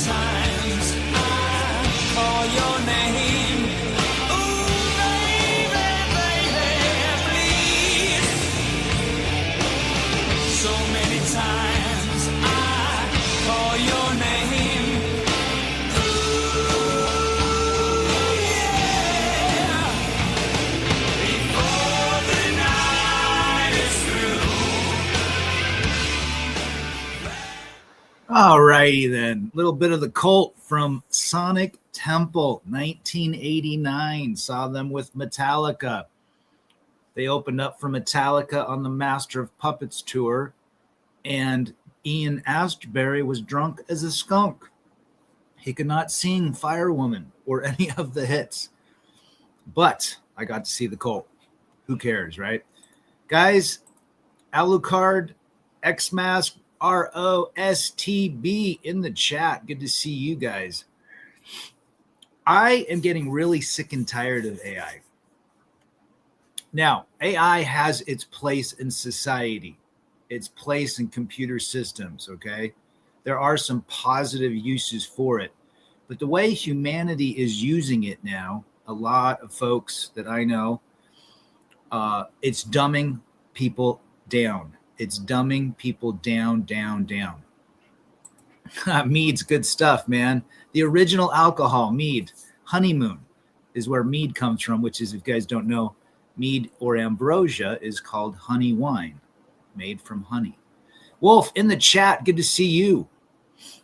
times I call your name. Ooh, baby, baby, please. So many times I call your name. Ooh, yeah. Before the night is through. All righty then. A little bit of the Cult from Sonic Temple, 1989. Saw them with Metallica. They opened up for Metallica on the Master of Puppets tour, and Ian Astbury was drunk as a skunk. He could not sing Firewoman or any of the hits. But I got to see the Cult. Who cares, right? Guys, Alucard, Xmask, ROSTB in the chat. Good to see you guys. I am getting really sick and tired of AI. Now, AI has its place in society, its place in computer systems, okay? There are some positive uses for it. But the way humanity is using it now, a lot of folks that I know, it's dumbing people down. It's dumbing people down. Mead's good stuff, man. The original alcohol, mead, honeymoon, is where mead comes from, which is, if you guys don't know, mead or ambrosia is called honey wine, made from honey. Wolf, in the chat, good to see you.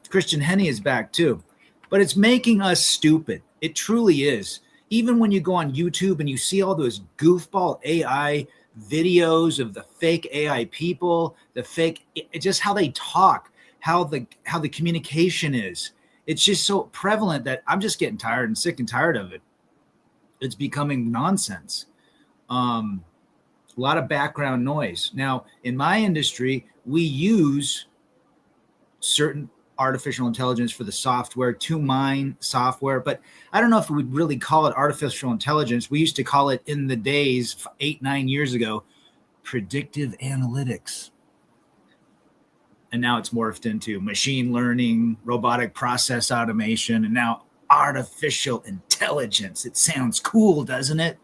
Christian Henney is back too. But it's making us stupid. It truly is. Even when you go on YouTube and you see all those goofball AI videos of the fake AI people, just how they talk, how the communication is. It's just so prevalent that I'm just getting tired and sick and tired of it. It's becoming nonsense. A lot of background noise. Now, in my industry, we use certain artificial intelligence for the software to mine software, but I don't know if we'd really call it artificial intelligence. We used to call it, in the days 8-9 years ago, predictive analytics. And now it's morphed into machine learning, robotic process automation, and now artificial intelligence. It sounds cool, doesn't it?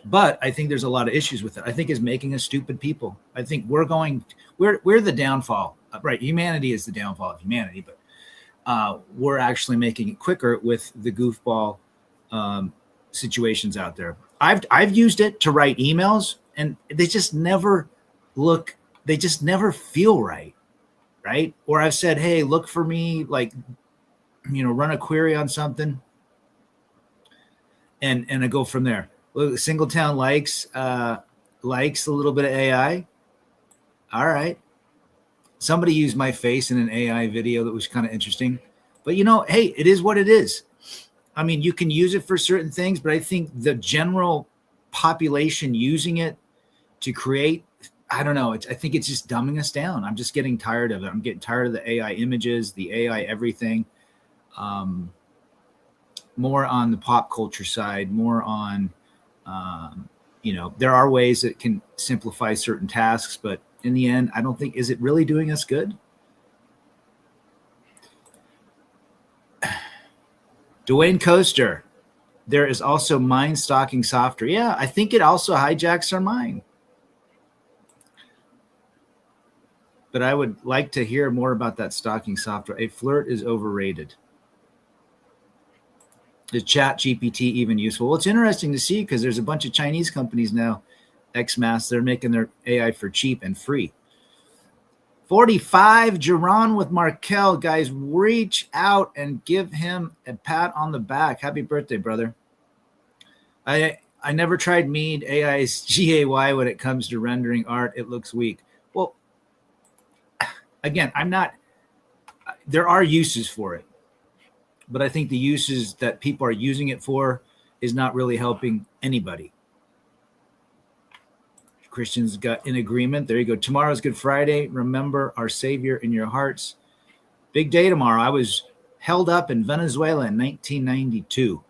But I think there's a lot of issues with it. I think it's making us stupid people. I think we're the downfall. Right, humanity is the downfall of humanity, but we're actually making it quicker with the goofball situations out there. I've used it to write emails, and they just never feel right? Or I've said, hey, look for me, run a query on something, and I go from there. Look, Singletown likes a little bit of AI. All right. Somebody used my face in an AI video that was kind of interesting. But, hey, it is what it is. I mean, you can use it for certain things, but I think the general population using it to create, I don't know. I think it's just dumbing us down. I'm just getting tired of it. I'm getting tired of the AI images, the AI everything. More on the pop culture side, more on, there are ways that can simplify certain tasks, but in the end, I don't think, is it really doing us good? Dwayne Coaster, there is also mind stalking software. Yeah, I think it also hijacks our mind. But I would like to hear more about that stalking software. A flirt is overrated. Is Chat GPT even useful? Well, it's interesting to see because there's a bunch of Chinese companies now, Xmask, they're making their AI for cheap and free. 45, Jerron with Markel. Guys, reach out and give him a pat on the back. Happy birthday, brother. I never tried Mead AI's GAY when it comes to rendering art. It looks weak. Well, again, there are uses for it. But I think the uses that people are using it for is not really helping anybody. Christians got in agreement. There you go. Tomorrow's Good Friday. Remember our Savior in your hearts. Big day tomorrow. I was held up in Venezuela in 1992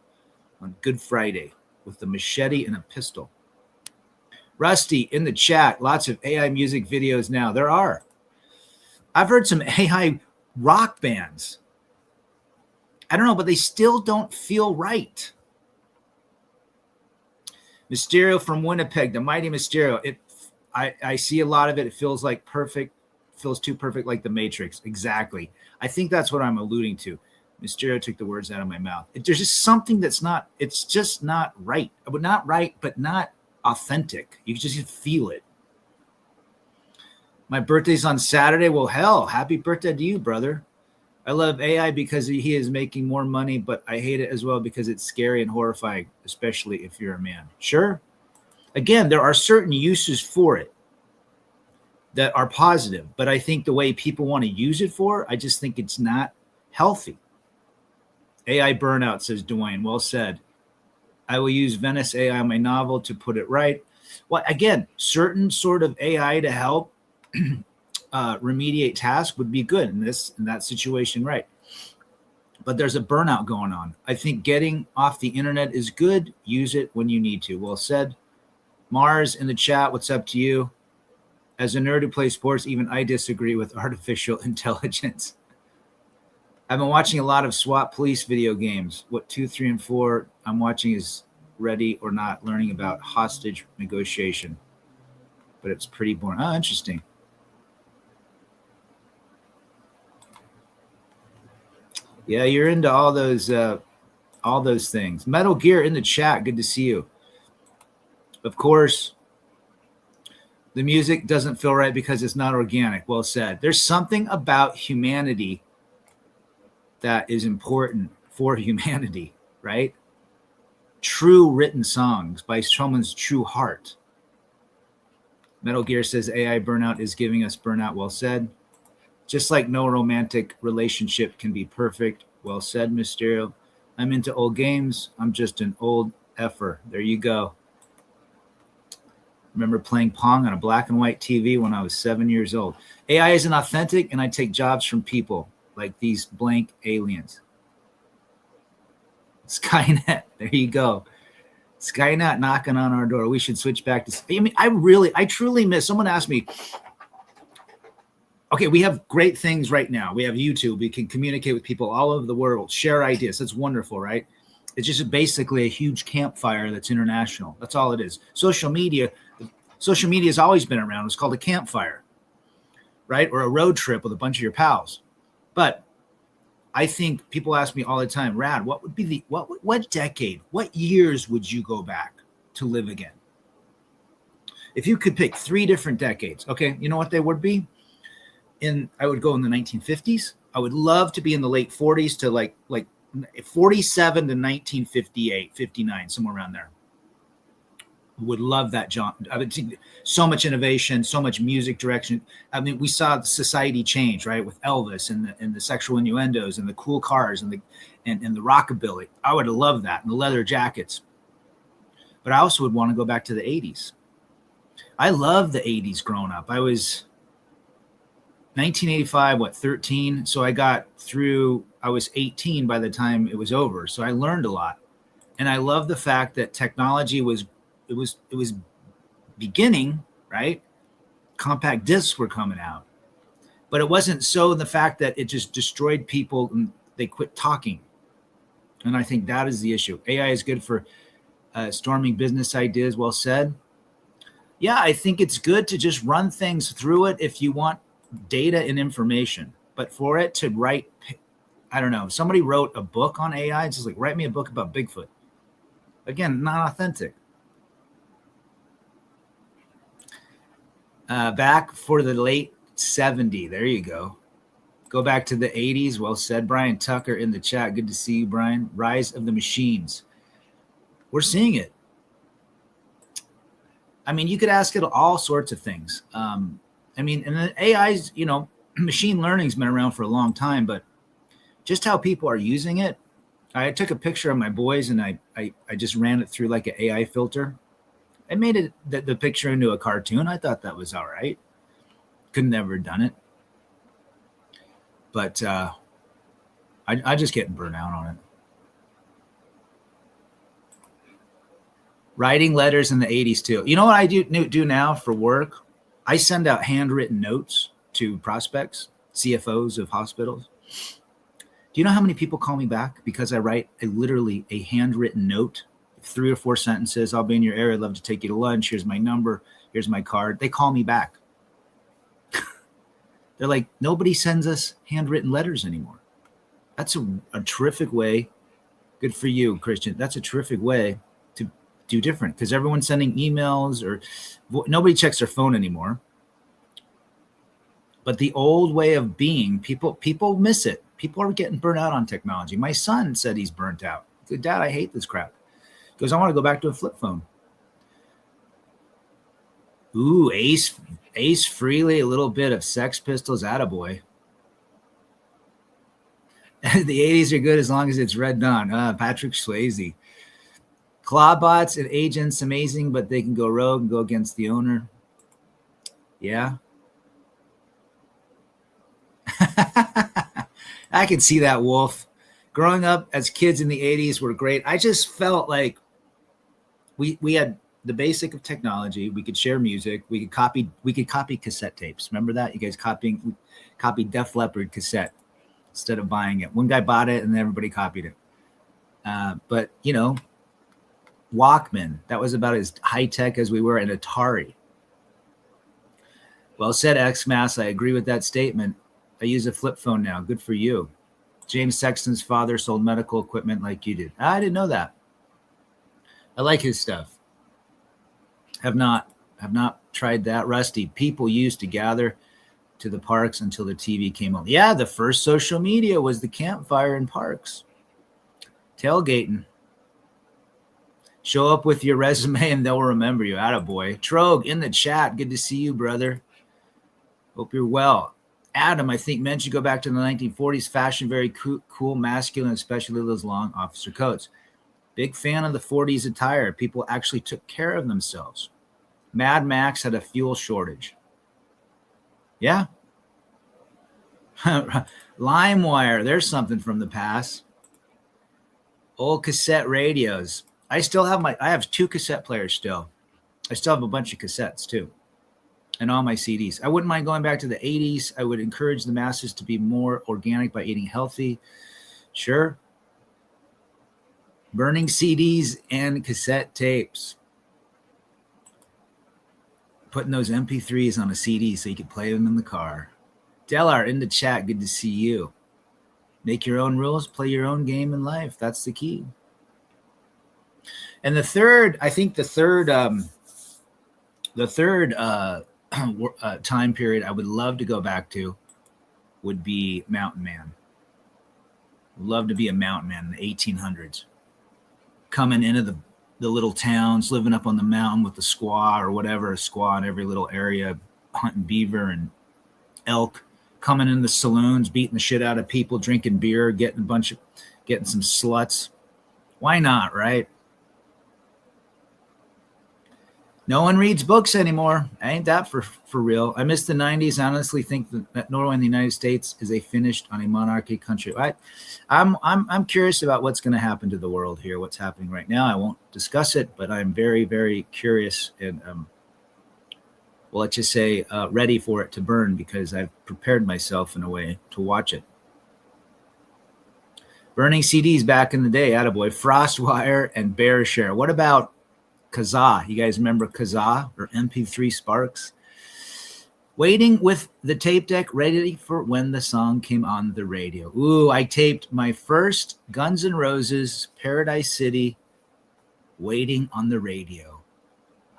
on Good Friday with a machete and a pistol. Rusty in the chat. Lots of AI music videos now. There are. I've heard some AI rock bands. I don't know, but they still don't feel right. Mysterio from Winnipeg, the mighty Mysterio. I see a lot of it. It feels like perfect, feels too perfect, like the Matrix. Exactly. I think that's what I'm alluding to. Mysterio took the words out of my mouth. There's just something that's not, it's just not right. But not right, but not authentic. You just feel it. My birthday's on Saturday. Well, hell, happy birthday to you, brother. I love AI because he is making more money, but I hate it as well because it's scary and horrifying, especially if you're a man. Sure. Again, there are certain uses for it that are positive, but I think the way people want to use it for, I just think it's not healthy. AI burnout, says Dwayne. Well said. I will use Venice AI on my novel to put it right. Well, again, certain sort of AI to help remediate tasks would be good in that situation, right? But there's a burnout going on. I think getting off the internet is good. Use it when you need to. Well said. Mars in the chat, what's up to you? As a nerd who plays sports, even I disagree with artificial intelligence. I've been watching a lot of SWAT police video games. What 2, 3, and 4 I'm watching is Ready or Not, learning about hostage negotiation. But it's pretty boring. Oh, interesting. Yeah, you're into all those things. Metal Gear in the chat. Good to see you. Of course, the music doesn't feel right because it's not organic. Well said. There's something about humanity that is important for humanity, right? True written songs by someone's true heart. Metal Gear says AI burnout is giving us burnout. Well said. Just like no romantic relationship can be perfect. Well said, Mysterio. I'm into old games. I'm just an old effer. There you go. Remember playing Pong on a black and white TV when I was 7 years old. AI isn't authentic, and I take jobs from people like these blank aliens. Skynet. There you go. Skynet knocking on our door. We should switch back to. I mean, I truly miss. Someone asked me. Okay, we have great things right now. We have YouTube. We can communicate with people all over the world, share ideas. That's wonderful, right? It's just basically a huge campfire that's international. That's all it is. Social media has always been around. It's called a campfire, right? Or a road trip with a bunch of your pals. But I think people ask me all the time, Rad, what would be what decade, what years would you go back to live again? If you could pick 3 different decades, okay, you know what they would be? I would go in the 1950s. I would love to be in the late 40s to like 47 to 1958, 59, somewhere around there. Would love that, John. I would see so much innovation, so much music direction. I mean, we saw society change, right, with Elvis and the sexual innuendos and the cool cars and the rockabilly. I would have loved that, and the leather jackets. But I also would want to go back to the 80s. I love the 80s growing up. I was 1985, 13? So I got through, I was 18 by the time it was over. So I learned a lot. And I love the fact that technology was beginning, right? Compact discs were coming out. But it wasn't so the fact that it just destroyed people and they quit talking. And I think that is the issue. AI is good for storming business ideas. Well said. Yeah, I think it's good to just run things through it if you want data and information, but for it to write, I don't know, if somebody wrote a book on AI, it's just like, write me a book about Bigfoot. Again, not authentic. Back for the late 70s. There you go. Go back to the 80s. Well said. Brian Tucker in the chat. Good to see you, Brian. Rise of the machines. We're seeing it. I mean, you could ask it all sorts of things. I mean, and the AI's, machine learning's been around for a long time, but just how people are using it. I took a picture of my boys and I just ran it through like an AI filter. I made it the picture into a cartoon. I thought that was all right. Could never have done it. But I just getting burnt out on it. Writing letters in the 80s too. You know what I do now for work? I send out handwritten notes to prospects, CFOs of hospitals. Do you know how many people call me back because I write literally a handwritten note, 3 or 4 sentences? I'll be in your area. I'd love to take you to lunch. Here's my number. Here's my card. They call me back. They're like, nobody sends us handwritten letters anymore. That's a terrific way. Good for you, Christian. That's a terrific way to do different because everyone's sending emails or nobody checks their phone anymore. But the old way of being, people miss it. People are getting burnt out on technology. My son said he's burnt out. He said, Dad, I hate this crap. He goes, I want to go back to a flip phone. Ooh, Ace Frehley, a little bit of Sex Pistols, attaboy. The 80s are good as long as it's Red Dawn. Patrick Swayze. Clawbots and agents, amazing, but they can go rogue and go against the owner. Yeah. I can see that, Wolf. Growing up as kids in the 80s were great. I just felt like we had the basic of technology. We could share music. We could copy cassette tapes. Remember that? You guys copied Def Leppard cassette instead of buying it. One guy bought it and everybody copied it. But, Walkman, that was about as high tech as we were, and Atari. Well said, Xmas. I agree with that statement. I use a flip phone now. Good for you. James Sexton's father sold medical equipment like you did. I didn't know that. I like his stuff. Have not tried that. Rusty, people used to gather to the parks until the TV came on. Yeah, the first social media was the campfire in parks. Tailgating. Show up with your resume and they'll remember you. Attaboy. Trogue in the chat. Good to see you, brother. Hope you're well. Adam, I think men should go back to the 1940s. Fashion, very cool, masculine, especially those long officer coats. Big fan of the 40s attire. People actually took care of themselves. Mad Max had a fuel shortage. Yeah. LimeWire, there's something from the past. Old cassette radios. I have 2 cassette players still. I still have a bunch of cassettes too. And all my CDs. I wouldn't mind going back to the 80s. I would encourage the masses to be more organic by eating healthy. Sure. Burning CDs and cassette tapes. Putting those MP3s on a CD so you could play them in the car. Delar in the chat. Good to see you. Make your own rules. Play your own game in life. That's the key. And the third time period I would love to go back to would be Mountain Man. Love to be a mountain man in the 1800s. Coming into the little towns, living up on the mountain with the squaw or whatever, a squaw in every little area, hunting beaver and elk, coming in the saloons, beating the shit out of people, drinking beer, getting some sluts. Why not, right? No one reads books anymore. Ain't that for real? I miss the 90s. I honestly think that Norway and the United States is a finished on a monarchy country. I'm curious about what's going to happen to the world here, what's happening right now. I won't discuss it, but I'm very, very curious and, well, let's just say ready for it to burn because I've prepared myself in a way to watch it. Burning CDs back in the day, attaboy. Frostwire and BearShare. What about Kazaa? You guys remember Kazaa or MP3 Sparks? Waiting with the tape deck ready for when the song came on the radio. Ooh, I taped my first Guns N' Roses Paradise City waiting on the radio.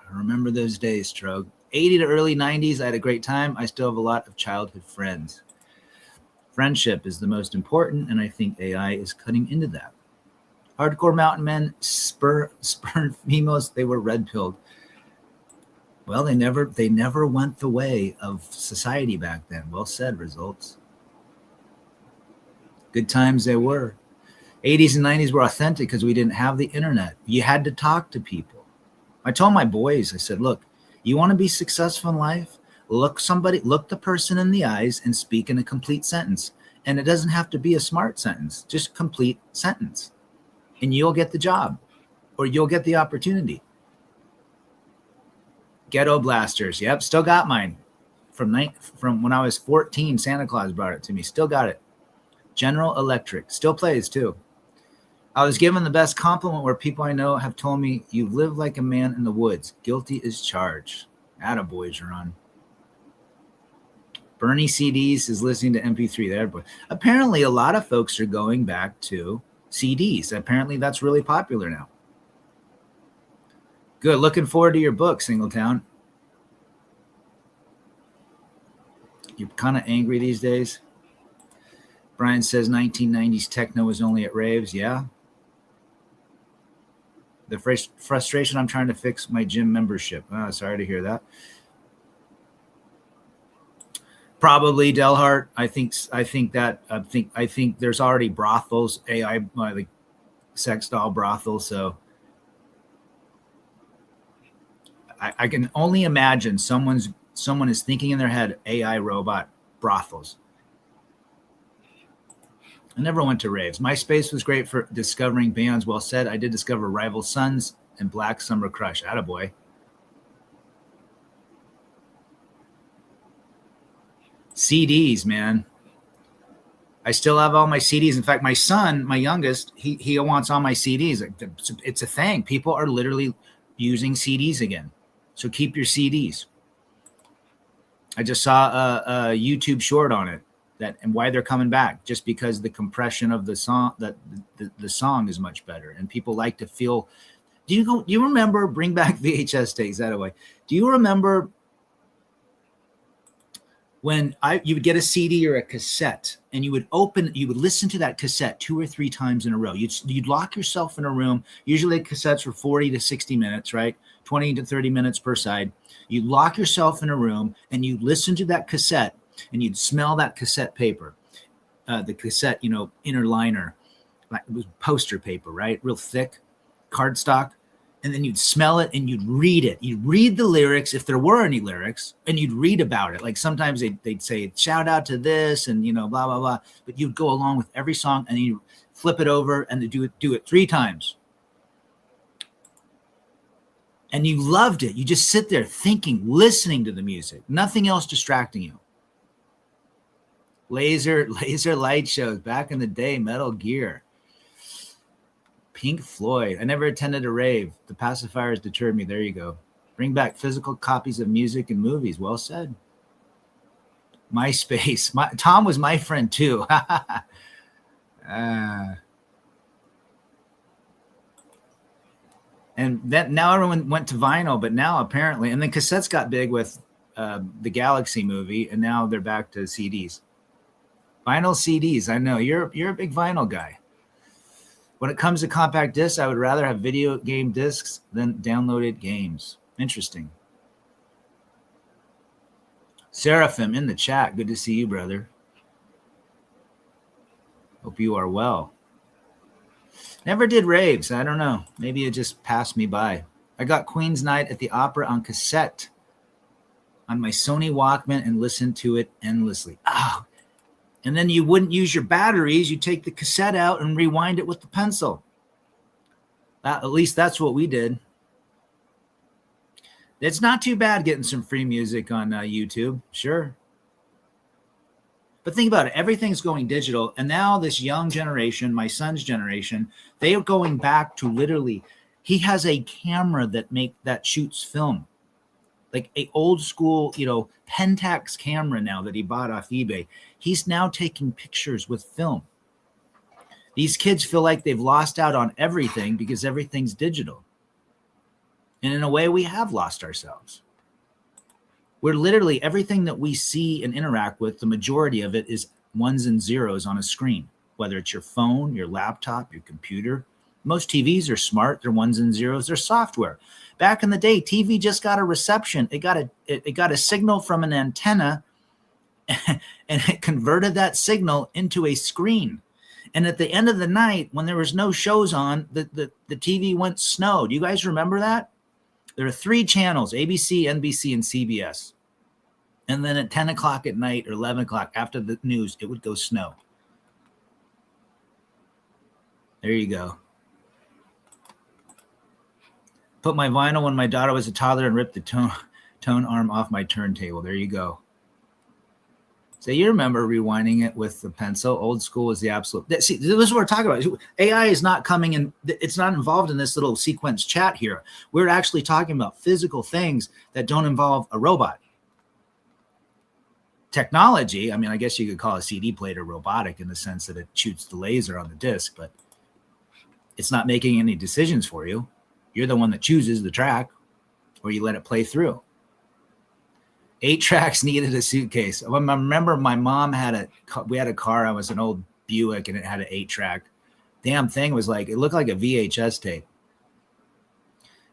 I remember those days, Trogue. 80 to early 90s, I had a great time. I still have a lot of childhood friends. Friendship is the most important, and I think AI is cutting into that. Hardcore mountain men spurned females. They were red-pilled. Well, they never went the way of society back then. Well said, Results. Good times they were. 80s and 90s were authentic because we didn't have the internet. You had to talk to people. I told my boys, I said, look, you want to be successful in life? Look the person in the eyes and speak in a complete sentence. And it doesn't have to be a smart sentence, just complete sentence. And you'll get the job or you'll get the opportunity. Ghetto blasters. Yep, still got mine. from when I was 14. Santa Claus brought it to me. Still got it. General Electric. Still plays too. I was given the best compliment where people I know have told me, you live like a man in the woods. Guilty as charged. Attaboys are on. Bernie CDs is listening to MP3 there. But apparently a lot of folks are going back to CDs. Apparently that's really popular now. Good. Looking forward to your book, Singletown. You're kind of angry these days. Brian says 1990s techno was only at raves. Yeah. The frustration, I'm trying to fix my gym membership. Oh, sorry to hear that. Probably Delhart. I think there's already brothels, AI like sex doll brothels. So I can only imagine someone is thinking in their head AI robot brothels. I never went to raves. MySpace was great for discovering bands. Well said. I did discover Rival Sons and Black Summer Crush. Attaboy. CDs, man. I still have all my CDs. In fact, my son, my youngest, he wants all my CDs. It's a thing. People are literally using CDs again. So keep your CDs. I just saw a YouTube short on it. That and why they're coming back, just because the compression of the song, that the song is much better, and people like to feel. Do you remember bring back VHS tapes that way? Do you remember when you would get a CD or a cassette and you would listen to that cassette 2 or 3 times in a row. You'd lock yourself in a room. Usually cassettes were 40 to 60 minutes, right? 20 to 30 minutes per side. You'd lock yourself in a room and you'd listen to that cassette. And you'd smell that cassette paper, the cassette, inner liner, like it was poster paper, right? Real thick cardstock. And then you'd smell it and you'd read it. You'd read the lyrics, if there were any lyrics, and you'd read about it. Like sometimes they'd say, shout out to this and, blah, blah, blah. But you'd go along with every song and you flip it over and they do it 3 times. And you loved it. You just sit there thinking, listening to the music, nothing else distracting you. Laser light shows back in the day, Metal Gear, Pink Floyd. I never attended a rave. The pacifiers deterred me. There you go. Bring back physical copies of music and movies. Well said. MySpace. Tom was my friend too. And that now everyone went to vinyl, but now apparently, and then cassettes got big with the Galaxy movie, and now they're back to CDs. Vinyl CDs. I know you're a big vinyl guy. When it comes to compact discs, I would rather have video game discs than downloaded games. Interesting. Seraphim in the chat. Good to see you, brother. Hope you are well. Never did raves. I don't know. Maybe it just passed me by. I got Queen's Night at the Opera on cassette on my Sony Walkman and listened to it endlessly. Oh. And then you wouldn't use your batteries. You take the cassette out and rewind it with the pencil. At least that's what we did. It's not too bad getting some free music on YouTube. Sure. But think about it. Everything's going digital. And now this young generation, my son's generation, they are going back to literally, he has a camera that shoots film. Like a old school, Pentax camera now that he bought off eBay. He's now taking pictures with film. These kids feel like they've lost out on everything because everything's digital. And in a way, we have lost ourselves. We're literally, everything that we see and interact with, the majority of it is 1s and 0s on a screen, whether it's your phone, your laptop, your computer. Most TVs are smart. They're 1s and 0s. They're software. Back in the day, TV just got a reception. It got a signal from an antenna, and it converted that signal into a screen. And at the end of the night, when there was no shows on, the TV went snow. Do you guys remember that? There are 3 channels, ABC, NBC, and CBS. And then at 10 o'clock at night or 11 o'clock after the news, it would go snow. There you go. Put my vinyl when my daughter was a toddler and ripped the tone arm off my turntable. There you go. So you remember rewinding it with the pencil. Old school is the absolute. See, this is what we're talking about. AI is not coming in. It's not involved in this little sequence chat here. We're actually talking about physical things that don't involve a robot. Technology, I mean, I guess you could call a CD player robotic in the sense that it shoots the laser on the disc, but it's not making any decisions for you. You're the one that chooses the track, or you let it play through. 8 tracks needed a suitcase. I remember my mom we had a car. I was an old Buick and it had an 8-track. Damn thing was like, it looked like a VHS tape.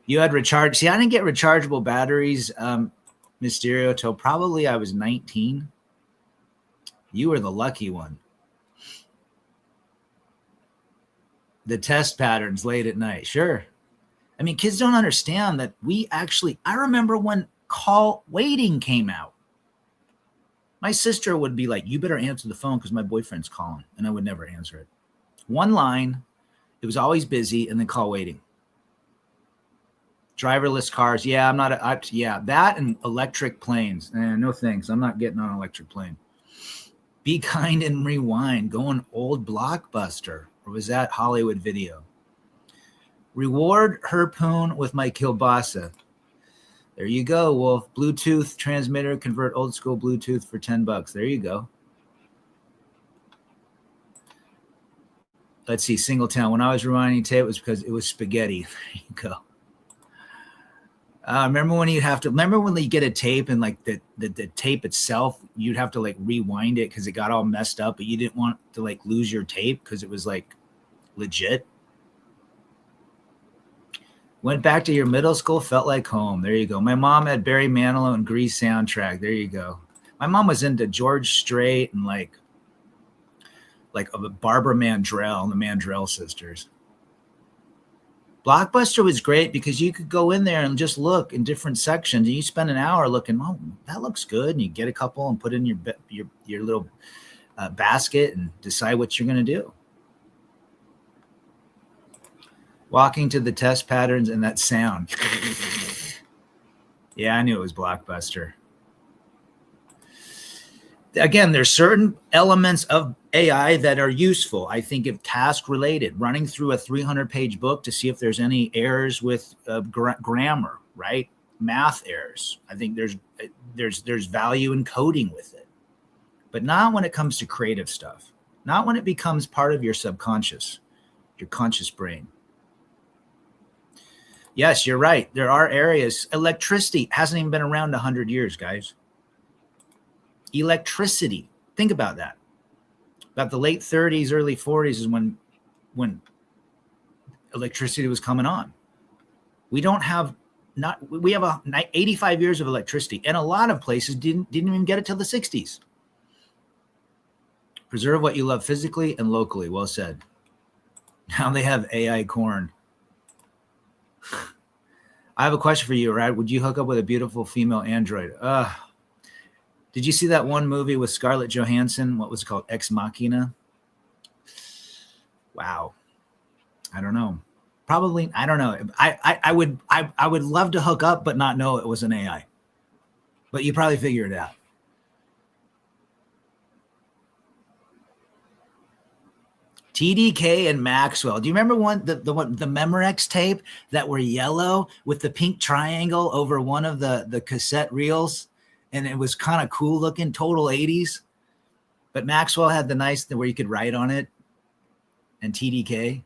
You had recharge. See, I didn't get rechargeable batteries, Mysterio, till probably I was 19. You were the lucky one. The test patterns late at night. Sure. I mean, kids don't understand that I remember when call waiting came out. My sister would be like, you better answer the phone because my boyfriend's calling. And I would never answer it. One line, it was always busy, and then call waiting. Driverless cars. Yeah, that and electric planes. No thanks. I'm not getting on an electric plane. Be Kind and Rewind. Going old Blockbuster. Or was that Hollywood Video? Reward Harpoon with my kielbasa. There you go, Wolf. Bluetooth transmitter, convert old school Bluetooth for $10. There you go. Let's see, Singletown. When I was rewinding tape, it was because it was spaghetti. There you go. Remember when you get a tape and like the tape itself, you'd have to like rewind it because it got all messed up, but you didn't want to like lose your tape because it was like legit. Went back to your middle school, felt like home. There you go. My mom had Barry Manilow and Grease soundtrack. There you go. My mom was into George Strait and like Barbara Mandrell and the Mandrell sisters. Blockbuster was great because you could go in there and just look in different sections, and you spend an hour looking. Oh, that looks good, and you get a couple and put in your little basket and decide what you're going to do. Walking to the test patterns and that sound. Yeah, I knew it was Blockbuster. Again, there's certain elements of AI that are useful. I think if task related, running through a 300-page book to see if there's any errors with grammar, right? Math errors. I think there's value in coding with it, but not when it comes to creative stuff. Not when it becomes part of your subconscious, your conscious brain. Yes, you're right. There are areas. Electricity hasn't even been around 100 years, guys. Electricity. Think about that. About the late 30s, early 40s is when electricity was coming on. We have 85 years of electricity, and a lot of places didn't even get it till the 60s. Preserve what you love physically and locally. Well said. Now they have AI corn. I have a question for you, Rad. Would you hook up with a beautiful female android? Did you see that one movie with Scarlett Johansson? What was it called? Ex Machina? Wow. I don't know. Probably, I don't know. I would love to hook up, but not know it was an AI. But you probably figure it out. TDK and Maxwell. Do you remember the Memorex tape that were yellow with the pink triangle over one of the cassette reels? And it was kind of cool looking, total 80s. But Maxwell had the nice where you could write on it. And TDK.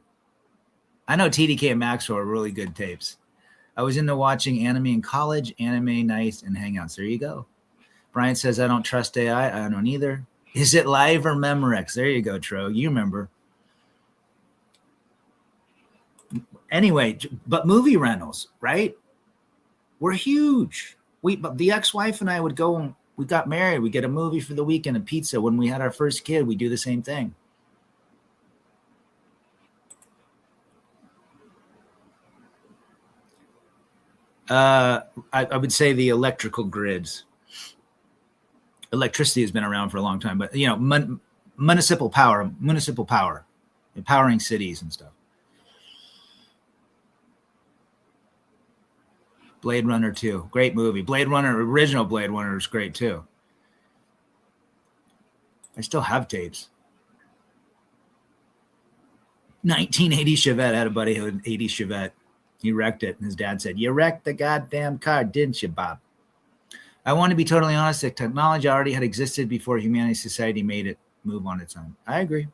I know TDK and Maxwell are really good tapes. I was into watching anime in college, anime nights, and hangouts. There you go. Brian says, I don't trust AI. I don't either. Is it live or Memorex? There you go, Tro. You remember. Anyway, but movie rentals, right? Were huge. The ex-wife and I would go, and we got married. We get a movie for the weekend, a pizza. When we had our first kid, we do the same thing. I would say the electrical grids. Electricity has been around for a long time, but municipal power, empowering cities and stuff. Blade Runner 2, great movie. Original Blade Runner is great too. I still have tapes. 1980 Chevette. I had a buddy who had an 80 Chevette. He wrecked it, and his dad said, "You wrecked the goddamn car, didn't you, Bob?" I want to be totally honest. The technology already had existed before humanity society made it move on its own. I agree.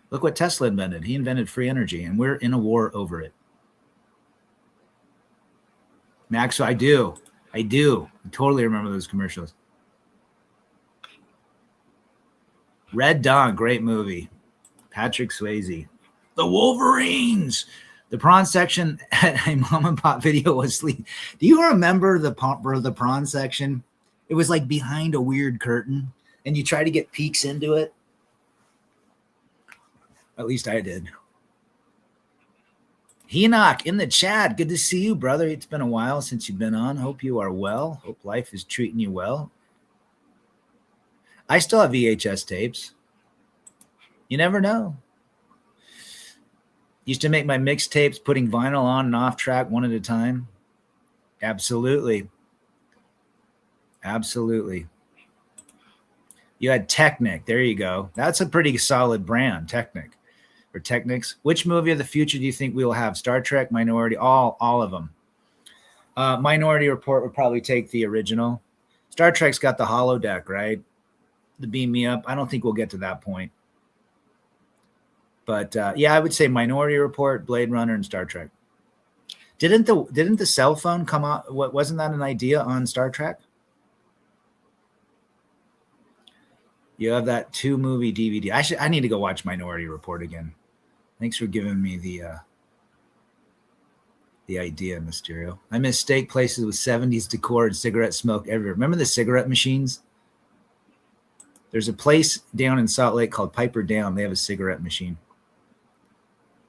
Look what Tesla invented. He invented free energy, and we're in a war over it. Max, I do. I totally remember those commercials. Red Dawn, great movie. Patrick Swayze. The Wolverines. The prawn section at a mom and pop video was sleep. Do you remember the prawn section? It was like behind a weird curtain, and you try to get peeks into it. At least I did. Enoch in the chat. Good to see you, brother. It's been a while since you've been on. Hope you are well. Hope life is treating you well. I still have VHS tapes. You never know. Used to make my mixtapes, putting vinyl on and off track one at a time. Absolutely. Absolutely. You had Technic. There you go. That's a pretty solid brand, Technic. Or Technics. Which movie of the future do you think we will have? Star Trek, Minority, all of them. Minority Report would probably take the original. Star Trek's got the holodeck, right? The beam me up. I don't think we'll get to that point. But yeah, I would say Minority Report, Blade Runner, and Star Trek. Didn't the cell phone come out? Wasn't that an idea on Star Trek? You have that 2-movie DVD. I need to go watch Minority Report again. Thanks for giving me the idea, Mysterio. I miss steak places with 70s decor and cigarette smoke everywhere. Remember the cigarette machines? There's a place down in Salt Lake called Piper Down. They have a cigarette machine.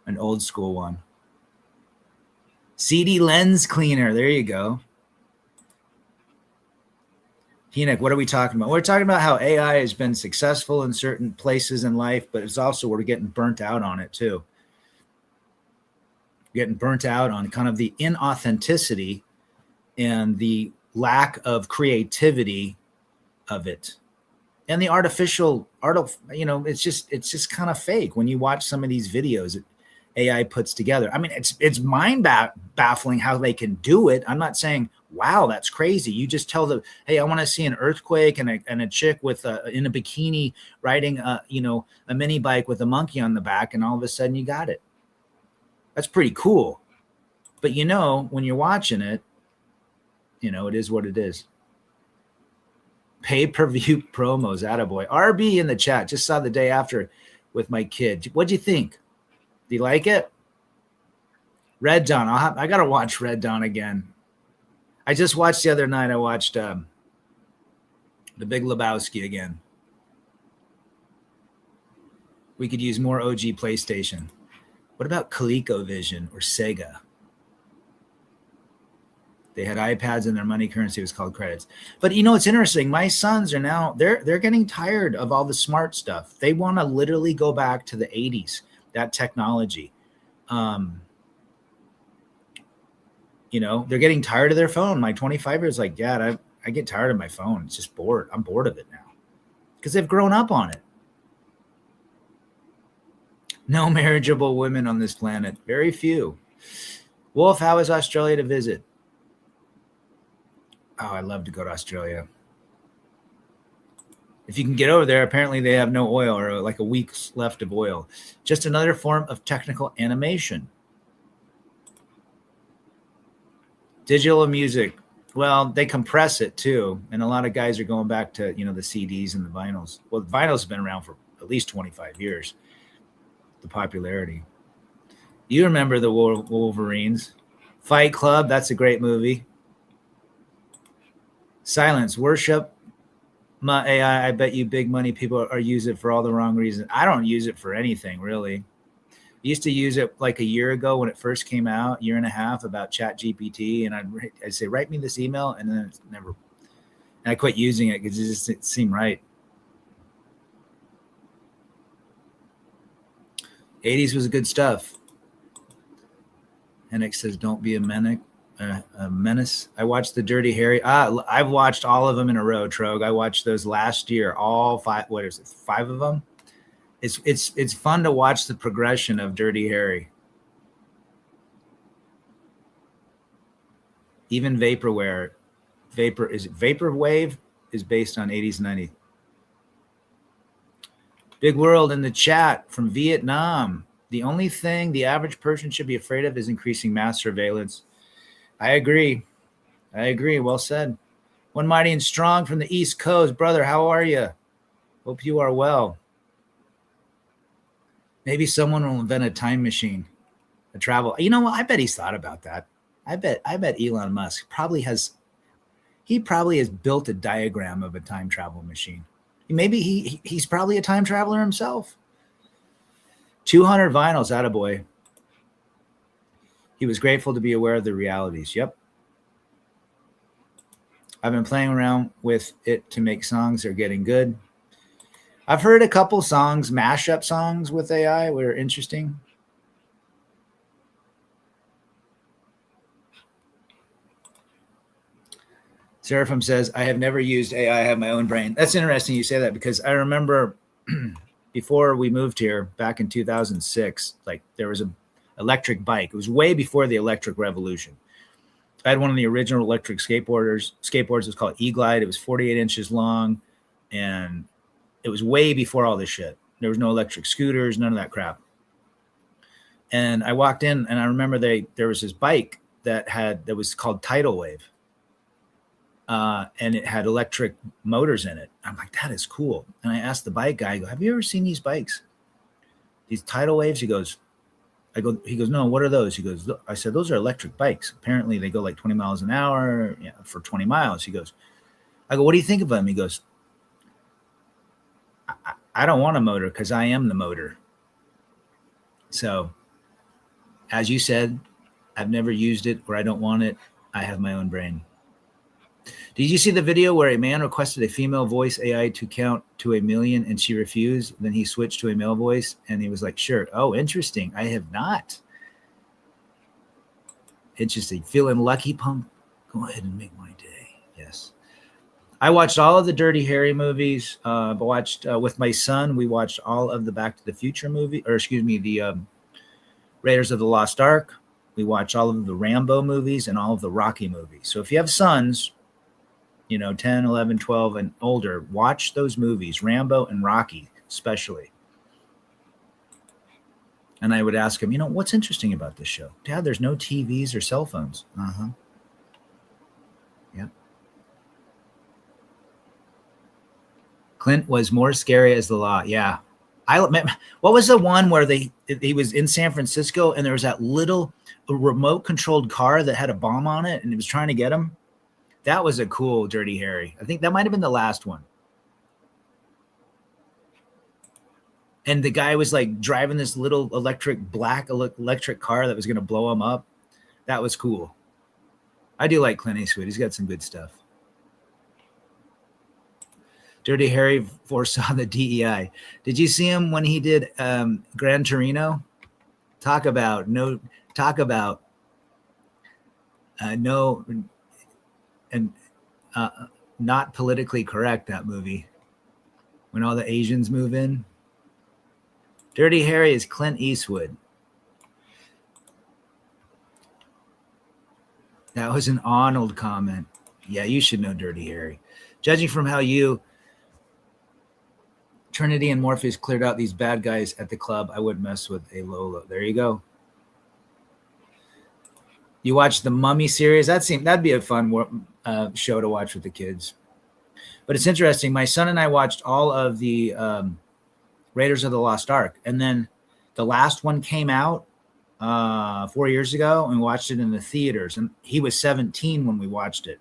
An old school one. CD lens cleaner. There you go. Enoch, what are we talking about? We're talking about how AI has been successful in certain places in life, but it's also we're getting burnt out on it too. Getting burnt out on kind of the inauthenticity and the lack of creativity of it. And the artificial, it's just kind of fake when you watch some of these videos that AI puts together. I mean, it's mind baffling how they can do it. I'm not saying, wow, that's crazy. You just tell them, hey, I want to see an earthquake and a chick with in a bikini riding a mini bike with a monkey on the back, and all of a sudden you got it. That's pretty cool. But when you're watching it, it is what it is. Pay-per-view promos, attaboy. RB in the chat, just saw the day after with my kid. What'd you think? Do you like it? Red Dawn. I got to watch Red Dawn again. I just watched the other night. I watched The Big Lebowski again. We could use more OG PlayStation. What about ColecoVision or Sega? They had iPads and their money currency was called credits. But it's interesting. My sons are now, they're getting tired of all the smart stuff. They want to literally go back to the 80s, that technology. They're getting tired of their phone. My 25-year-old is like, Dad, I get tired of my phone. It's just bored. I'm bored of it now because they've grown up on it. No marriageable women on this planet. Very few. Wolf, how is Australia to visit? Oh, I'd love to go to Australia. If you can get over there, apparently they have no oil or like a week's left of oil. Just another form of technical animation. Digital music. Well, they compress it too. And a lot of guys are going back to, the CDs and the vinyls. Well, the vinyls have been around for at least 25 years. The popularity. You remember the Wolverines. Fight Club. That's a great movie. Silence. Worship my AI. I bet you big money people are use it for all the wrong reasons. I don't use it for anything, really. I used to use it like a year ago when it first came out, year and a half, about ChatGPT, and I'd say, write me this email, and then it's never. And I quit using it because it seemed right. 80s was good stuff. Hennick says, don't be a manic. a menace. I watched the Dirty Harry. I've watched all of them in a row, Trog. I watched those last year, all five. What is it? 5 of them. It's fun to watch the progression of Dirty Harry. Even Vaporwave is based on 80s and 90s. Big World in the chat from Vietnam. The only thing the average person should be afraid of is increasing mass surveillance. I agree. Well said. One Mighty and Strong from the East Coast. Brother, how are you? Hope you are well. Maybe someone will invent a time machine, a travel. You know what? I bet he's thought about that. I bet Elon Musk probably has built a diagram of a time travel machine. Maybe he's probably a time traveler himself. 200 vinyls, attaboy. He was grateful to be aware of the realities. Yep. I've been playing around with it to make songs. They're getting good. I've heard a couple songs, mashup songs with AI, were interesting. Seraphim says, I have never used AI. I have my own brain. That's interesting you say that, because I remember before we moved here back in 2006, like there was an electric bike. It was way before the electric revolution. I had one of the original electric skateboards. It was called E-Glide. It was 48 inches long, and it was way before all this shit. There was no electric scooters, none of that crap. And I walked in, and I remember there was this bike that was called Tidal Wave. And it had electric motors in it. I'm like, that is cool. And I asked the bike guy, I go, have you ever seen these bikes? These Tidal Waves? He goes, no, what are those? He goes, I said, those are electric bikes. Apparently they go like 20 miles an hour for 20 miles. I go, what do you think of them? He goes, I don't want a motor because I am the motor. So as you said, I've never used it, or I don't want it. I have my own brain. Did you see the video where a man requested a female voice AI to count to 1 million and she refused? Then he switched to a male voice and he was like, sure. Oh, interesting. I have not. Interesting. Feeling lucky, punk? Go ahead and make my day. Yes. I watched all of the Dirty Harry movies. With my son, we watched all of the Back to the Future movie, the Raiders of the Lost Ark. We watched all of the Rambo movies and all of the Rocky movies. So if you have sons, 10, 11, 12 and older, watch those movies, Rambo and Rocky especially. And I would ask him, what's interesting about this show? Dad, there's no TVs or cell phones. Uh-huh. Yeah. Clint was more scary as the law. Yeah. What was the one where he was in San Francisco and there was that little remote controlled car that had a bomb on it and it was trying to get him? That was a cool Dirty Harry. I think that might have been the last one. And the guy was like driving this little black electric car that was going to blow him up. That was cool. I do like Clint Eastwood. He's got some good stuff. Dirty Harry foresaw the DEI. Did you see him when he did Gran Torino? Talk about not politically correct, that movie. When all the Asians move in. Dirty Harry is Clint Eastwood. That was an Arnold comment. Yeah, you should know Dirty Harry. Judging from how Trinity and Morpheus cleared out these bad guys at the club, I would mess with a Lola. There you go. You watch the Mummy series? That'd be a fun show to watch with the kids. But it's interesting. My son and I watched all of the Raiders of the Lost Ark, and then the last one came out 4 years ago, and we watched it in the theaters. And he was 17 when we watched it.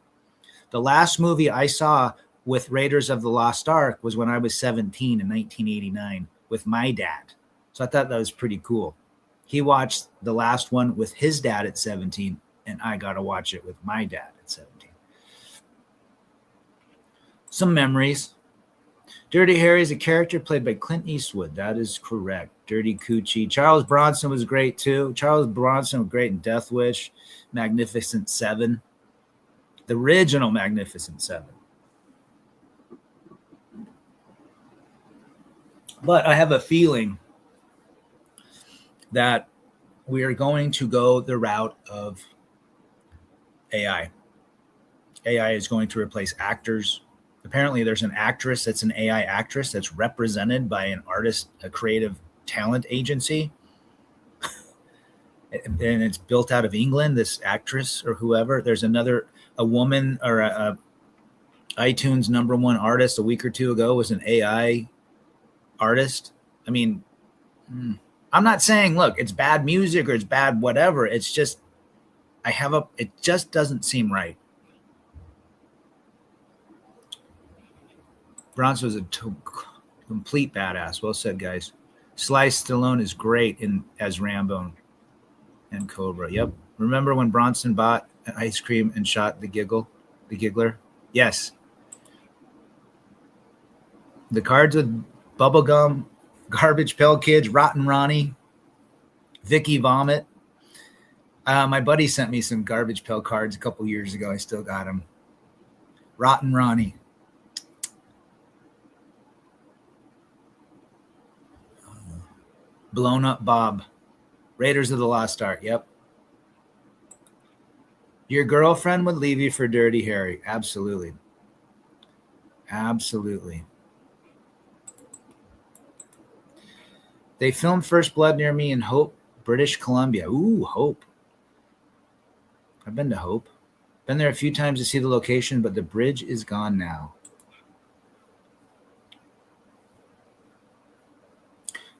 The last movie I saw with Raiders of the Lost Ark was when I was 17 in 1989 with my dad. So I thought that was pretty cool. He watched the last one with his dad at 17, and I got to watch it with my dad at 17. Some memories. Dirty Harry is a character played by Clint Eastwood. That is correct. Dirty Coochie. Charles Bronson was great too. Charles Bronson was great in Death Wish, Magnificent Seven, the original Magnificent Seven. But I have a feeling that we are going to go the route of AI. AI is going to replace actors. Apparently, there's an actress that's an AI actress that's represented by an artist, a creative talent agency. And it's built out of England, this actress or whoever. There's a woman or a iTunes #1 artist a week or two ago was an AI artist. I mean, I'm not saying, look, it's bad music or it's bad whatever. It's just, it just doesn't seem right. Bronson was a complete badass. Well said, guys. Sly Stallone is great as Rambo and Cobra. Yep. Remember when Bronson bought an ice cream and shot the giggler? Yes. The cards with Bubblegum, Garbage Pail Kids, Rotten Ronnie, Vicky Vomit. My buddy sent me some Garbage Pail cards a couple years ago. I still got them. Rotten Ronnie. Blown Up Bob. Raiders of the Lost Ark. Yep. Your girlfriend would leave you for Dirty Harry. Absolutely. Absolutely. They filmed First Blood near me in Hope, British Columbia. Ooh, Hope. I've been to Hope. Been there a few times to see the location, but the bridge is gone now.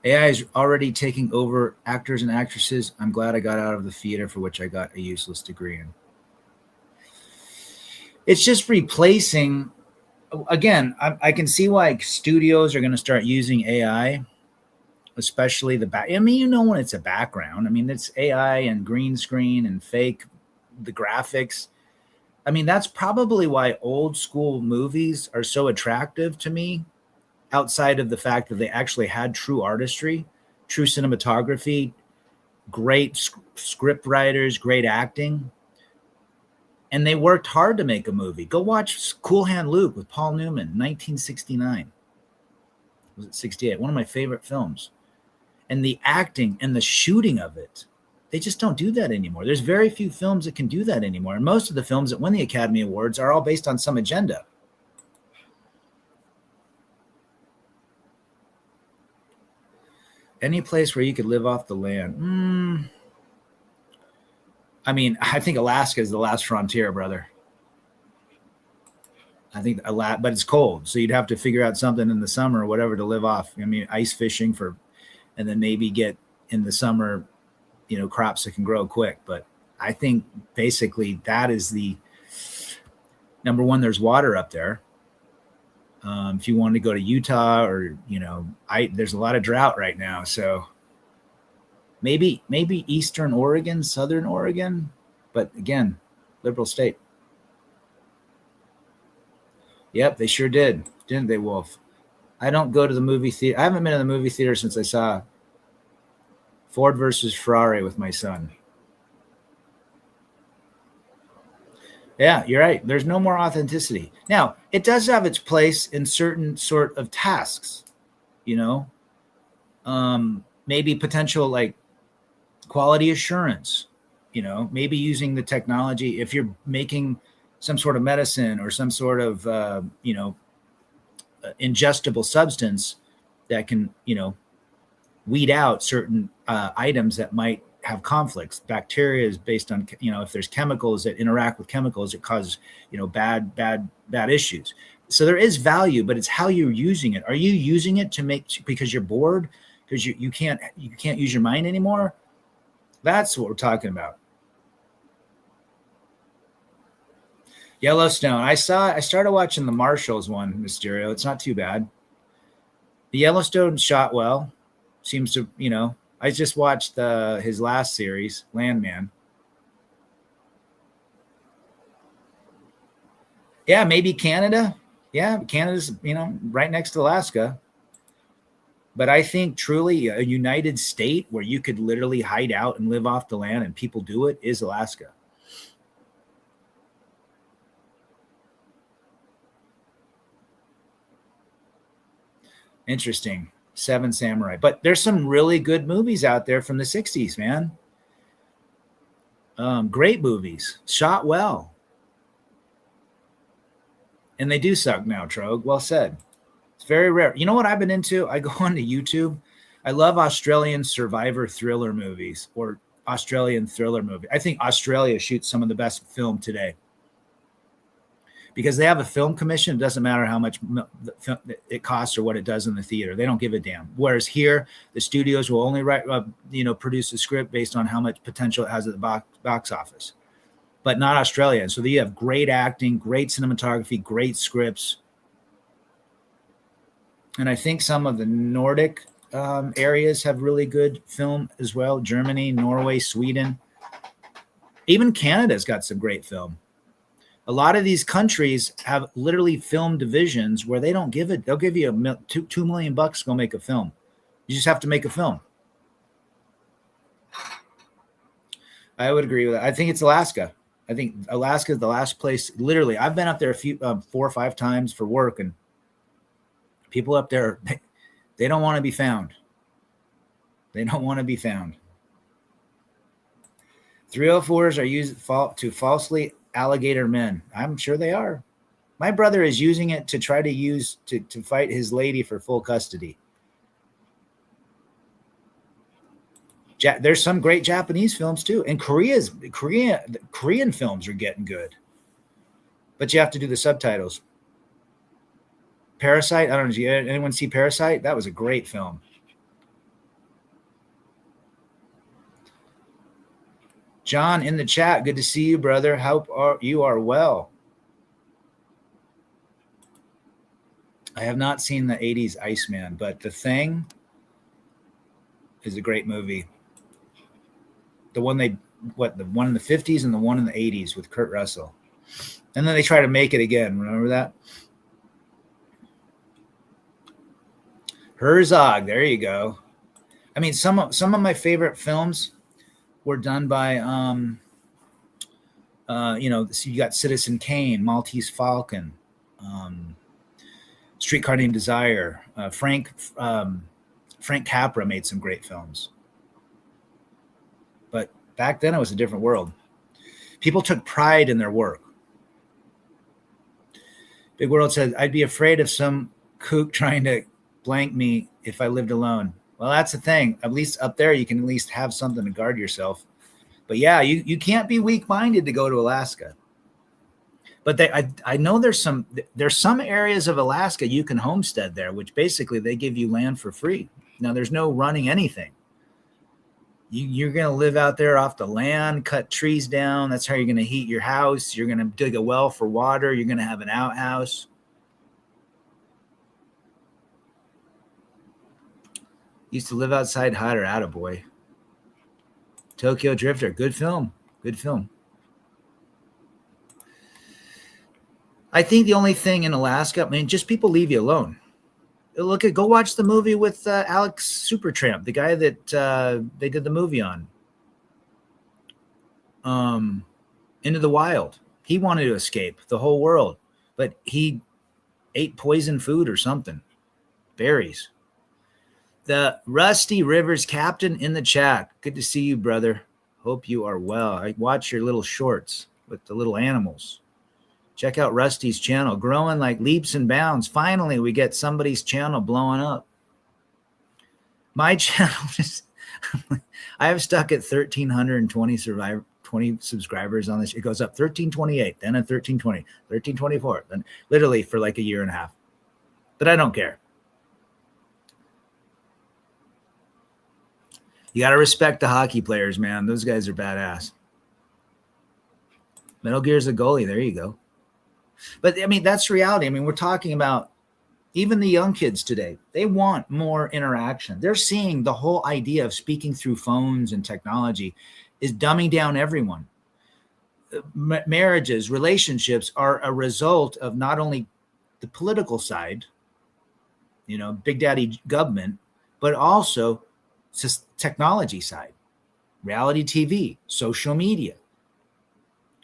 AI is already taking over actors and actresses. I'm glad I got out of the theater for which I got a useless degree in. It's just replacing. Again, I can see why studios are going to start using AI, especially the back. I mean, when it's a background. I mean, it's AI and green screen and fake, the graphics. I mean, that's probably why old school movies are so attractive to me, outside of the fact that they actually had true artistry, true cinematography, great script writers, great acting. And they worked hard to make a movie. Go watch Cool Hand Luke with Paul Newman, 1969. Was it 68? One of my favorite films. And the acting and the shooting of it, they just don't do that anymore. There's very few films that can do that anymore. And most of the films that win the Academy Awards are all based on some agenda. Any place where you could live off the land. I mean, I think Alaska is the last frontier, brother. I think but it's cold. So you'd have to figure out something in the summer or whatever to live off. I mean, ice fishing and then maybe get in the summer, crops that can grow quick. But I think basically that is the number one. There's water up there. If you want to go to Utah or, there's a lot of drought right now. So maybe Eastern Oregon, Southern Oregon, but again, liberal state. Yep, they sure did. Didn't they, Wolf? I don't go to the movie theater. I haven't been in the movie theater since I saw Ford versus Ferrari with my son. Yeah, you're right. There's no more authenticity. Now, it does have its place in certain sort of tasks, maybe potential like quality assurance, maybe using the technology. If you're making some sort of medicine or some sort of, ingestible substance that can, weed out certain items that might have conflicts. Bacteria is based on, if there's chemicals that interact with chemicals that cause, bad issues. So there is value, but it's how you're using it. Are you using it because you're bored, because you can't use your mind anymore? That's what we're talking about. Yellowstone. I started watching the Marshals one, Mysterio. It's not too bad. The Yellowstone shot well. Seems to, I just watched his last series, Landman. Yeah, maybe Canada. Yeah, Canada's, right next to Alaska. But I think truly a united state where you could literally hide out and live off the land and people do it is Alaska. Interesting. Seven Samurai. But there's some really good movies out there from the 60s, man. Great movies. Shot well. And they do suck now, Trog. Well said. It's very rare. You know what I've been into? I go onto YouTube. I love Australian survivor thriller movies or Australian thriller movie. I think Australia shoots some of the best film today. Because they have a film commission, it doesn't matter how much it costs or what it does in the theater. They don't give a damn. Whereas here, the studios will only produce a script based on how much potential it has at the box office, but not Australia. And so you have great acting, great cinematography, great scripts. And I think some of the Nordic areas have really good film as well. Germany, Norway, Sweden. Even Canada's got some great film. A lot of these countries have literally film divisions where they don't give it. They'll give you $2 million to go make a film. You just have to make a film. I would agree with that. I think it's Alaska. I think Alaska is the last place. Literally, I've been up there 4 or 5 times for work, and people up there, they don't want to be found. They don't want to be found. 304s are used to falsely alligator men. I'm sure they are. My brother is using it to try to fight his lady for full custody. There's some great Japanese films too, and Korean films are getting good, but you have to do the subtitles. Parasite. I don't know. Did anyone see Parasite? That was a great film. John in the chat, good to see you, brother. Hope you are well. I have not seen the 80s Iceman, but The Thing is a great movie. The one the one in the 50s and the one in the 80s with Kurt Russell. And then they try to make it again. Remember that? Herzog, there you go. I mean, some of my favorite films were done by, so you got Citizen Kane, Maltese Falcon, Streetcar Named Desire. Frank Capra made some great films. But back then it was a different world. People took pride in their work. Big World said, I'd be afraid of some kook trying to blank me if I lived alone. Well, that's the thing. At least up there, you can at least have something to guard yourself. But yeah, you can't be weak-minded to go to Alaska. But I know there's some areas of Alaska you can homestead there, which basically they give you land for free. Now there's no running anything. You're going to live out there off the land, cut trees down. That's how you're going to heat your house. You're going to dig a well for water. You're going to have an outhouse. Used to live outside hotter, attaboy. Tokyo Drifter, good film. Good film. I think the only thing in Alaska, I mean, just people leave you alone. Go watch the movie with Alex Supertramp, the guy that they did the movie on. Into the Wild. He wanted to escape the whole world, but he ate poison food or something. Berries. The Rusty Rivers Captain in the chat. Good to see you, brother. Hope you are well. I watch your little shorts with the little animals. Check out Rusty's channel. Growing like leaps and bounds. Finally, we get somebody's channel blowing up. My channel just... I have stuck at 1,320 subscribers on this. It goes up 1,328, then at 1,320, 1,324, then literally for like a year and a half. But I don't care. You got to respect the hockey players, man. Those guys are badass. Metal Gear's a goalie. There you go. But, I mean, that's reality. I mean, we're talking about even the young kids today. They want more interaction. They're seeing the whole idea of speaking through phones and technology is dumbing down everyone. Marriages, relationships are a result of not only the political side, Big Daddy government, but also technology side, reality TV, social media.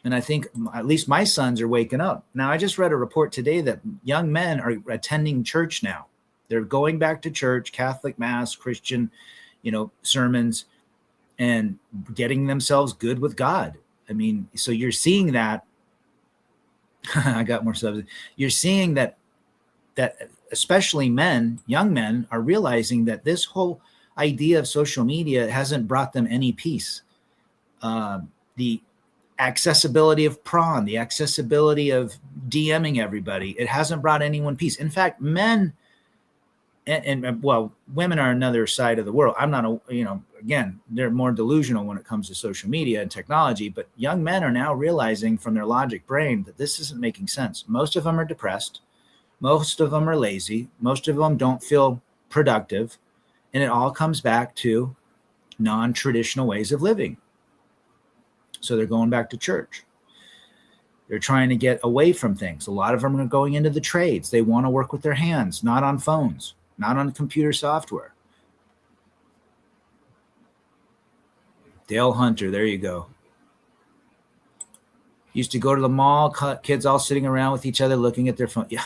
And I think at least my sons are waking up. Now, I just read a report today that young men are attending church now. They're going back to church, Catholic mass, Christian, sermons, and getting themselves good with God. I mean, so you're seeing that. I got more subs. You're seeing that especially men, young men, are realizing that this whole idea of social media hasn't brought them any peace. The accessibility of prawn, the accessibility of DMing everybody, it hasn't brought anyone peace. In fact, men and women are another side of the world. I'm not again, they're more delusional when it comes to social media and technology, but young men are now realizing from their logic brain that this isn't making sense. Most of them are depressed. Most of them are lazy. Most of them don't feel productive. And it all comes back to non-traditional ways of living. So they're going back to church. They're trying to get away from things. A lot of them are going into the trades. They want to work with their hands, not on phones, not on computer software. Dale Hunter, there you go. Used to go to the mall, kids all sitting around with each other looking at their phone. Yeah.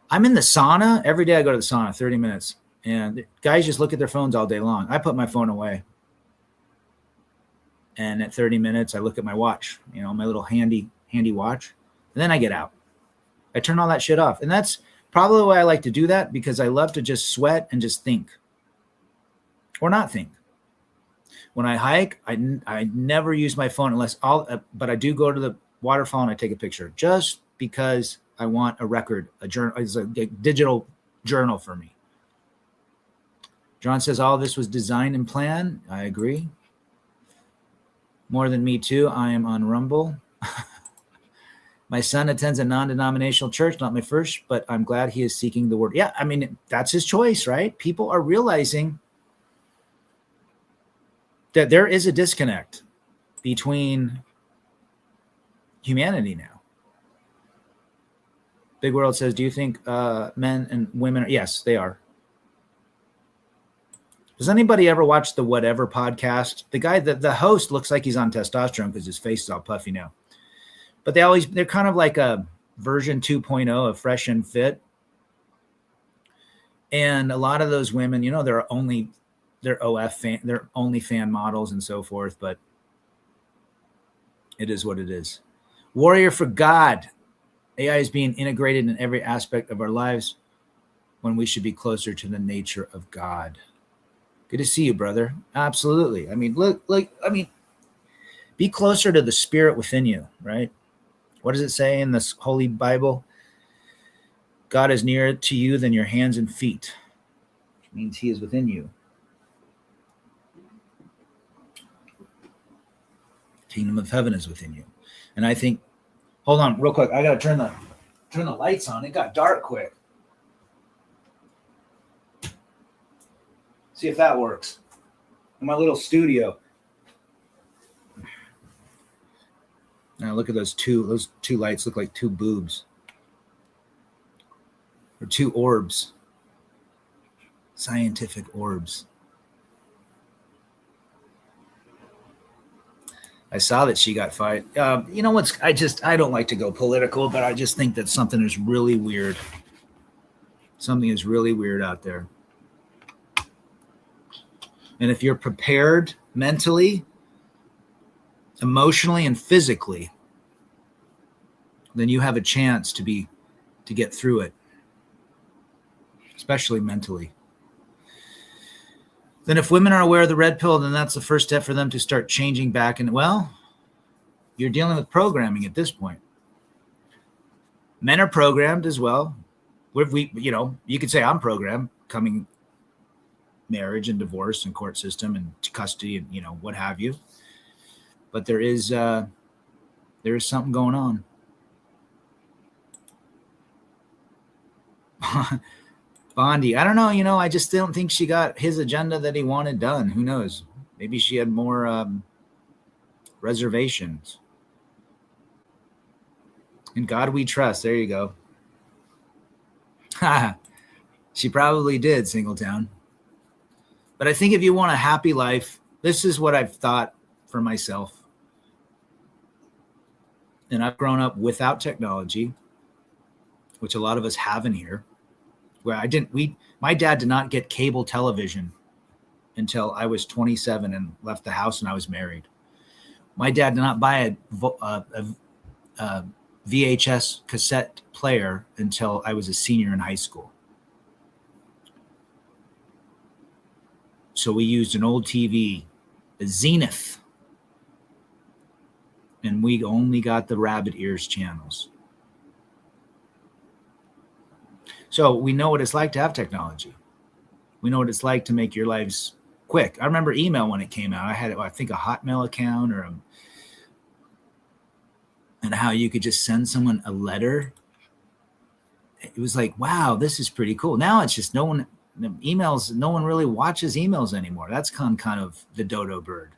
I'm in the sauna. Every day I go to the sauna, 30 minutes. And guys just look at their phones all day long. I put my phone away. And at 30 minutes, I look at my watch, my little handy watch. And then I get out. I turn all that shit off. And that's probably why I like to do that, because I love to just sweat and just think. Or not think. When I hike, I never use my phone but I do go to the waterfall and I take a picture just because I want a record, a journal. It's a digital journal for me. John says all this was designed and planned. I agree. More than me too. I am on Rumble. My son attends a non-denominational church, not my first, but I'm glad he is seeking the word. Yeah, I mean, that's his choice, right? People are realizing that there is a disconnect between humanity now. Big World says, do you think men and women are? Yes, they are. Does anybody ever watch the Whatever podcast? The guy, the host looks like he's on testosterone because his face is all puffy now. But they're kind of like a version 2.0 of Fresh and Fit. And a lot of those women, they're only fan models and so forth, but it is what it is. Warrior for God. AI is being integrated in every aspect of our lives when we should be closer to the nature of God. Good to see you, brother. Absolutely. I mean, be closer to the spirit within you, right? What does it say in this Holy Bible? God is nearer to you than your hands and feet, which means he is within you. Kingdom of heaven is within you. And I think, hold on real quick. I got to turn the lights on. It got dark quick. See if that works. In my little studio. Now look at those two lights look like two boobs. Or two orbs. Scientific orbs. I saw that she got fired. You know what's? I don't like to go political, but I just think that something is really weird. Something is really weird out there. And if you're prepared mentally, emotionally, and physically, then you have a chance to get through it, especially mentally. Then if women are aware of the red pill, then that's the first step for them to start changing back. And you're dealing with programming at this point. Men are programmed as well. You could say I'm programmed, coming marriage and divorce and court system and custody and what have you. But there is something going on. Bondi, I don't know. I just don't think she got his agenda that he wanted done. Who knows? Maybe she had more reservations. In God we trust. There you go. She probably did, Singletown. But I think if you want a happy life, this is what I've thought for myself. And I've grown up without technology, which a lot of us have in here. Where my dad did not get cable television until I was 27 and left the house and I was married. My dad did not buy a VHS cassette player until I was a senior in high school. So we used an old TV, a Zenith, and we only got the rabbit ears channels. So we know what it's like to have technology. We know what it's like to make your lives quick. I remember email when it came out. I had, I think, a Hotmail account and how you could just send someone a letter. It was like, wow, this is pretty cool. Now it's just no one really watches emails anymore. That's kind of the dodo bird.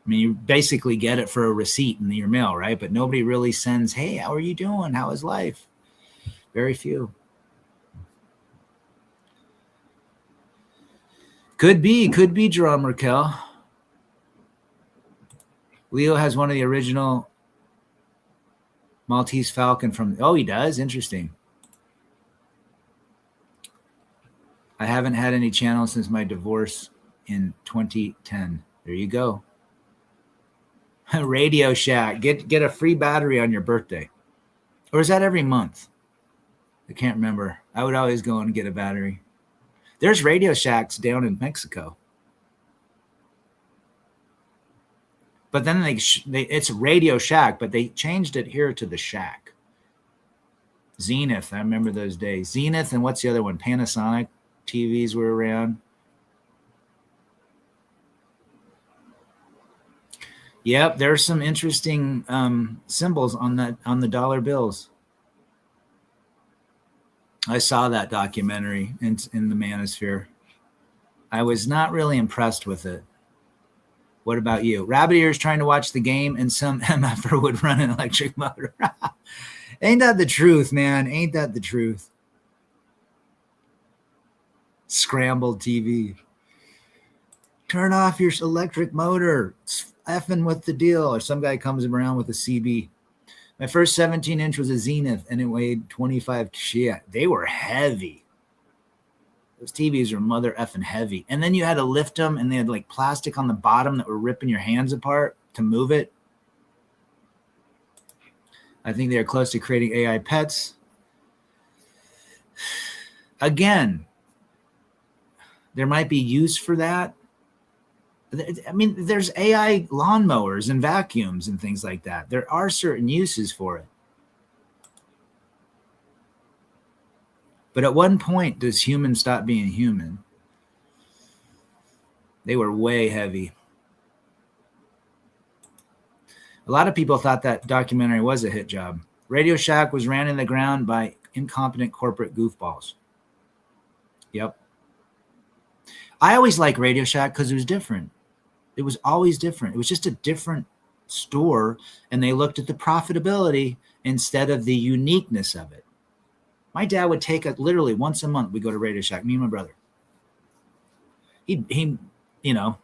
I mean, you basically get it for a receipt in your mail, right? But nobody really sends, hey, how are you doing? How is life? Very few. Could be, Jerome Raquel. Leo has one of the original Maltese Falcon from, oh, he does? Interesting. I haven't had any channels since my divorce in 2010. There you go. Radio Shack. Get a free battery on your birthday. Or is that every month? I can't remember. I would always go and get a battery. There's Radio Shacks down in Mexico. But then it's Radio Shack, but they changed it here to the Shack. Zenith, I remember those days. Zenith, and what's the other one? Panasonic TVs were around. Yep, there's some interesting symbols on the dollar bills. I saw that documentary in the Manosphere. I was not really impressed with it. What about you? Rabbit ears trying to watch the game, and some MFer would run an electric motor. Ain't that the truth, man? Ain't that the truth? Scrambled TV. Turn off your electric motor. It's effing with the deal. Or some guy comes around with a CB. My first 17-inch was a Zenith, and it weighed 25. Shit, they were heavy. Those TVs were mother effing heavy. And then you had to lift them, and they had like plastic on the bottom that were ripping your hands apart to move it. I think they are close to creating AI pets. Again, there might be use for that. I mean, there's AI lawnmowers and vacuums and things like that. There are certain uses for it. But at one point, does humans stop being human? They were way heavy. A lot of people thought that documentary was a hit job. Radio Shack was ran in the ground by incompetent corporate goofballs. Yep. I always liked Radio Shack because it was different. It was always different. It was just a different store, and they looked at the profitability instead of the uniqueness of it. My dad would take us literally once a month. We go to Radio Shack, me and my brother. He, you know,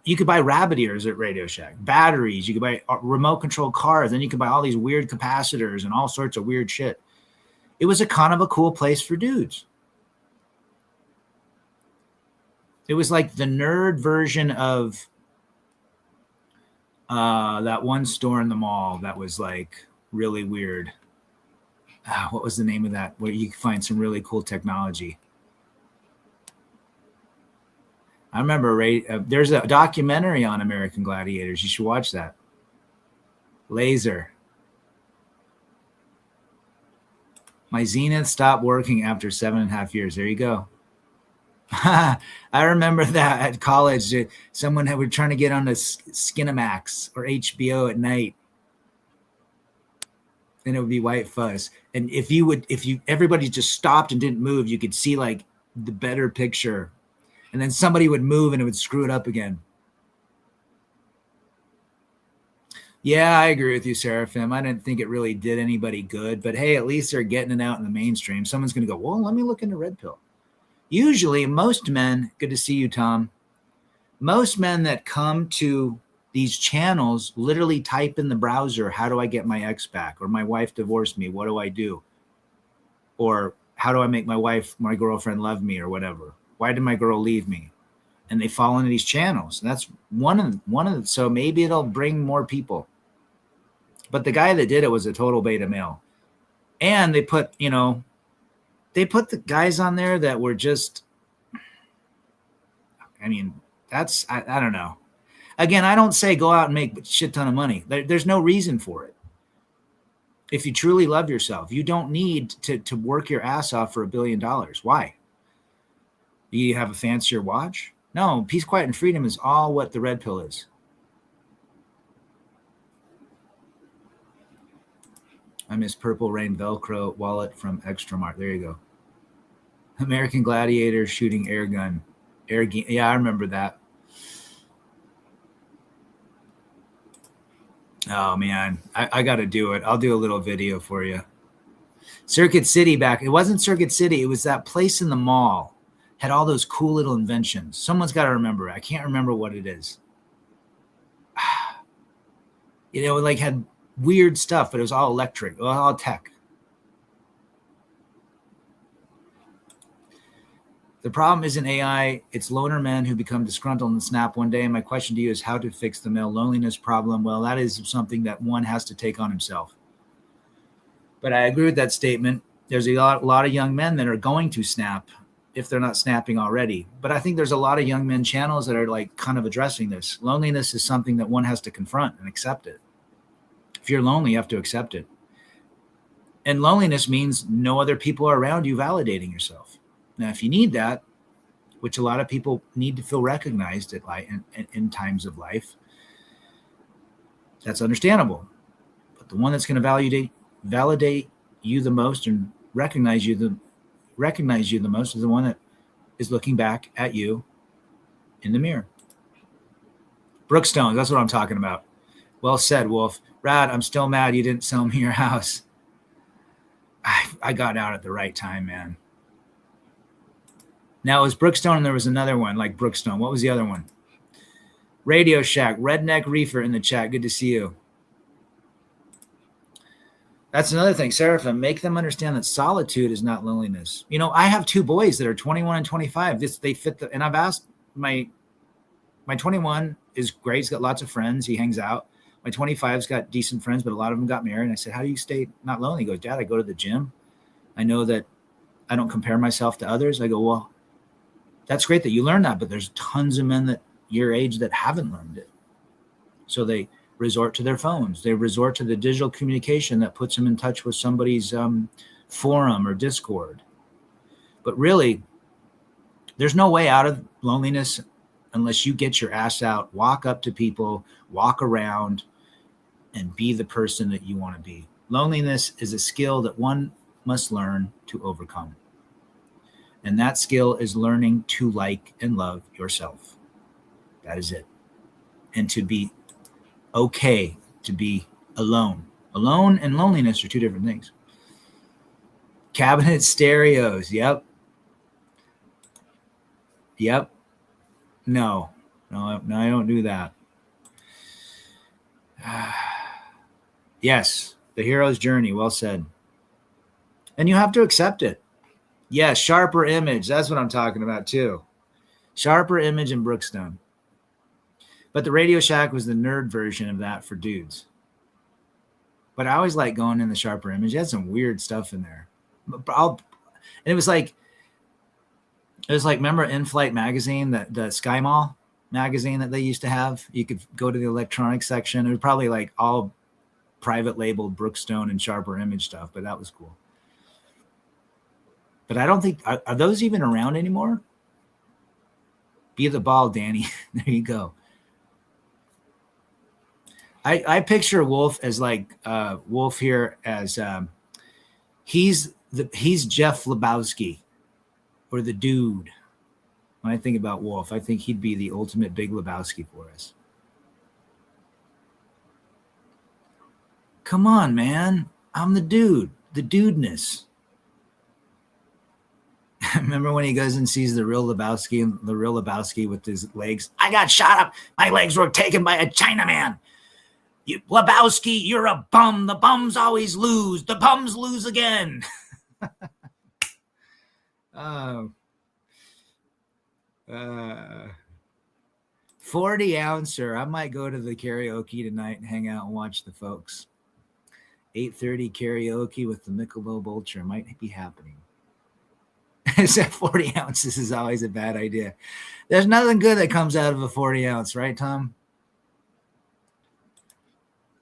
you could buy rabbit ears at Radio Shack, batteries. You could buy remote control cars. Then you could buy all these weird capacitors and all sorts of weird shit. It was a kind of a cool place for dudes. It was like the nerd version of that one store in the mall that was like really weird. What was the name of that? Where you could find some really cool technology. I remember there's a documentary on American Gladiators. You should watch that. Laser. My Zenith stopped working after 7.5 years. There you go. I remember that at college. Someone were trying to get on to Skinamax or HBO at night, and it would be white fuzz. And if everybody just stopped and didn't move, you could see like the better picture. And then somebody would move and it would screw it up again. Yeah, I agree with you, Seraphim. I didn't think it really did anybody good, but hey, at least they're getting it out in the mainstream. Someone's going to go, well, let me look into Red Pill. Usually, most men, good to see you, Tom. Most men that come to these channels literally type in the browser, how do I get my ex back? Or my wife divorced me. What do I do? Or how do I make my girlfriend love me or whatever? Why did my girl leave me? And they fall into these channels. And that's one of the, so maybe it'll bring more people. But the guy that did it was a total beta male. And they put the guys on there that were just, I mean, I don't know. Again, I don't say go out and make a shit ton of money. There's no reason for it. If you truly love yourself, you don't need to work your ass off for $1 billion. Why? Do you have a fancier watch? No, peace, quiet, and freedom is all what the red pill is. I miss Purple Rain Velcro wallet from Extramart. There you go. American Gladiator shooting air gun. Yeah, I remember that. Oh, man. I got to do it. I'll do a little video for you. Circuit City back. It wasn't Circuit City. It was that place in the mall. Had all those cool little inventions. Someone's got to remember it. I can't remember what it is. It like had weird stuff, but it was all electric. It was all tech. The problem isn't AI, it's loner men who become disgruntled and snap one day. And my question to you is how to fix the male loneliness problem. Well, that is something that one has to take on himself. But I agree with that statement. There's a lot of young men that are going to snap if they're not snapping already. But I think there's a lot of young men channels that are like kind of addressing this. Loneliness is something that one has to confront and accept it. If you're lonely, you have to accept it. And loneliness means no other people are around you validating yourself. Now, if you need that, which a lot of people need to feel recognized in times of life, that's understandable. But the one that's going to validate you the most and recognize you the most is the one that is looking back at you in the mirror. Brookstones, that's what I'm talking about. Well said, Wolf. Rad, I'm still mad you didn't sell me your house. I got out at the right time, man. Now, it was Brookstone, and there was another one like Brookstone. What was the other one? Radio Shack, Redneck Reefer in the chat. Good to see you. That's another thing, Seraphim. Make them understand that solitude is not loneliness. I have two boys that are 21 and 25. They fit and I've asked my 21 is great. He's got lots of friends. He hangs out. My 25's got decent friends, but a lot of them got married. And I said, how do you stay not lonely? He goes, Dad, I go to the gym. I know that I don't compare myself to others. I go, well, that's great that you learned that, but there's tons of men that your age that haven't learned it. So they resort to their phones. They resort to the digital communication that puts them in touch with somebody's forum or Discord. But really, there's no way out of loneliness unless you get your ass out, walk up to people, walk around, and be the person that you want to be. Loneliness is a skill that one must learn to overcome. And that skill is learning to like and love yourself. That is it. And to be okay to be alone. Alone and loneliness are two different things. Cabinet stereos. Yep. No, I don't do that. Yes, the hero's journey. Well said. And you have to accept it. Yes, Sharper Image. That's what I'm talking about too. Sharper Image and Brookstone. But the Radio Shack was the nerd version of that for dudes. But I always like going in the Sharper Image. It had some weird stuff in there. And it was like, remember In-Flight magazine, the Sky Mall magazine that they used to have? You could go to the electronics section. It was probably like all private labeled Brookstone and Sharper Image stuff, but that was cool. But I don't think, are those even around anymore? Be the ball, Danny. There you go. I picture Wolf as like Wolf here as he's Jeff Lebowski or the dude. When I think about Wolf, I think he'd be the ultimate Big Lebowski for us. Come on, man. I'm the dude. The dudeness. Remember when he goes and sees the real Lebowski with his legs? I got shot up. My legs were taken by a Chinaman. Lebowski, you're a bum. The bums always lose. The bums lose again. Oh. 40 ouncer. I might go to the karaoke tonight and hang out and watch the folks. 8:30 karaoke with the Michelob Ultra might be happening. So 40 ounces is always a bad idea. There's nothing good that comes out of a 40 ounce, right, Tom?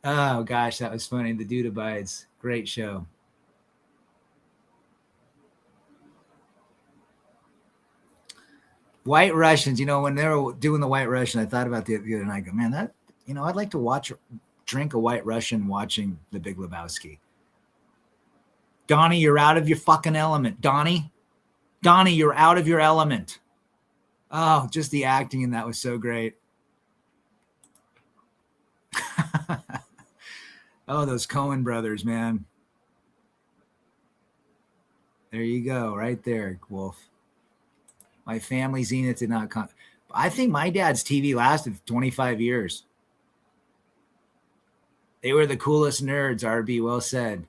Oh, gosh, that was funny. The Dude Abides. Great show. White Russians, when they were doing the White Russian, I thought about the other night. I go, man, that, I'd like to drink a White Russian watching The Big Lebowski. Donnie, you're out of your fucking element. Donnie, you're out of your element. Oh, just the acting in that was so great. Oh, those Coen brothers, man. There you go, right there, Wolf. My family Zenith did not come. I think my dad's TV lasted 25 years. They were the coolest nerds, RB, well said.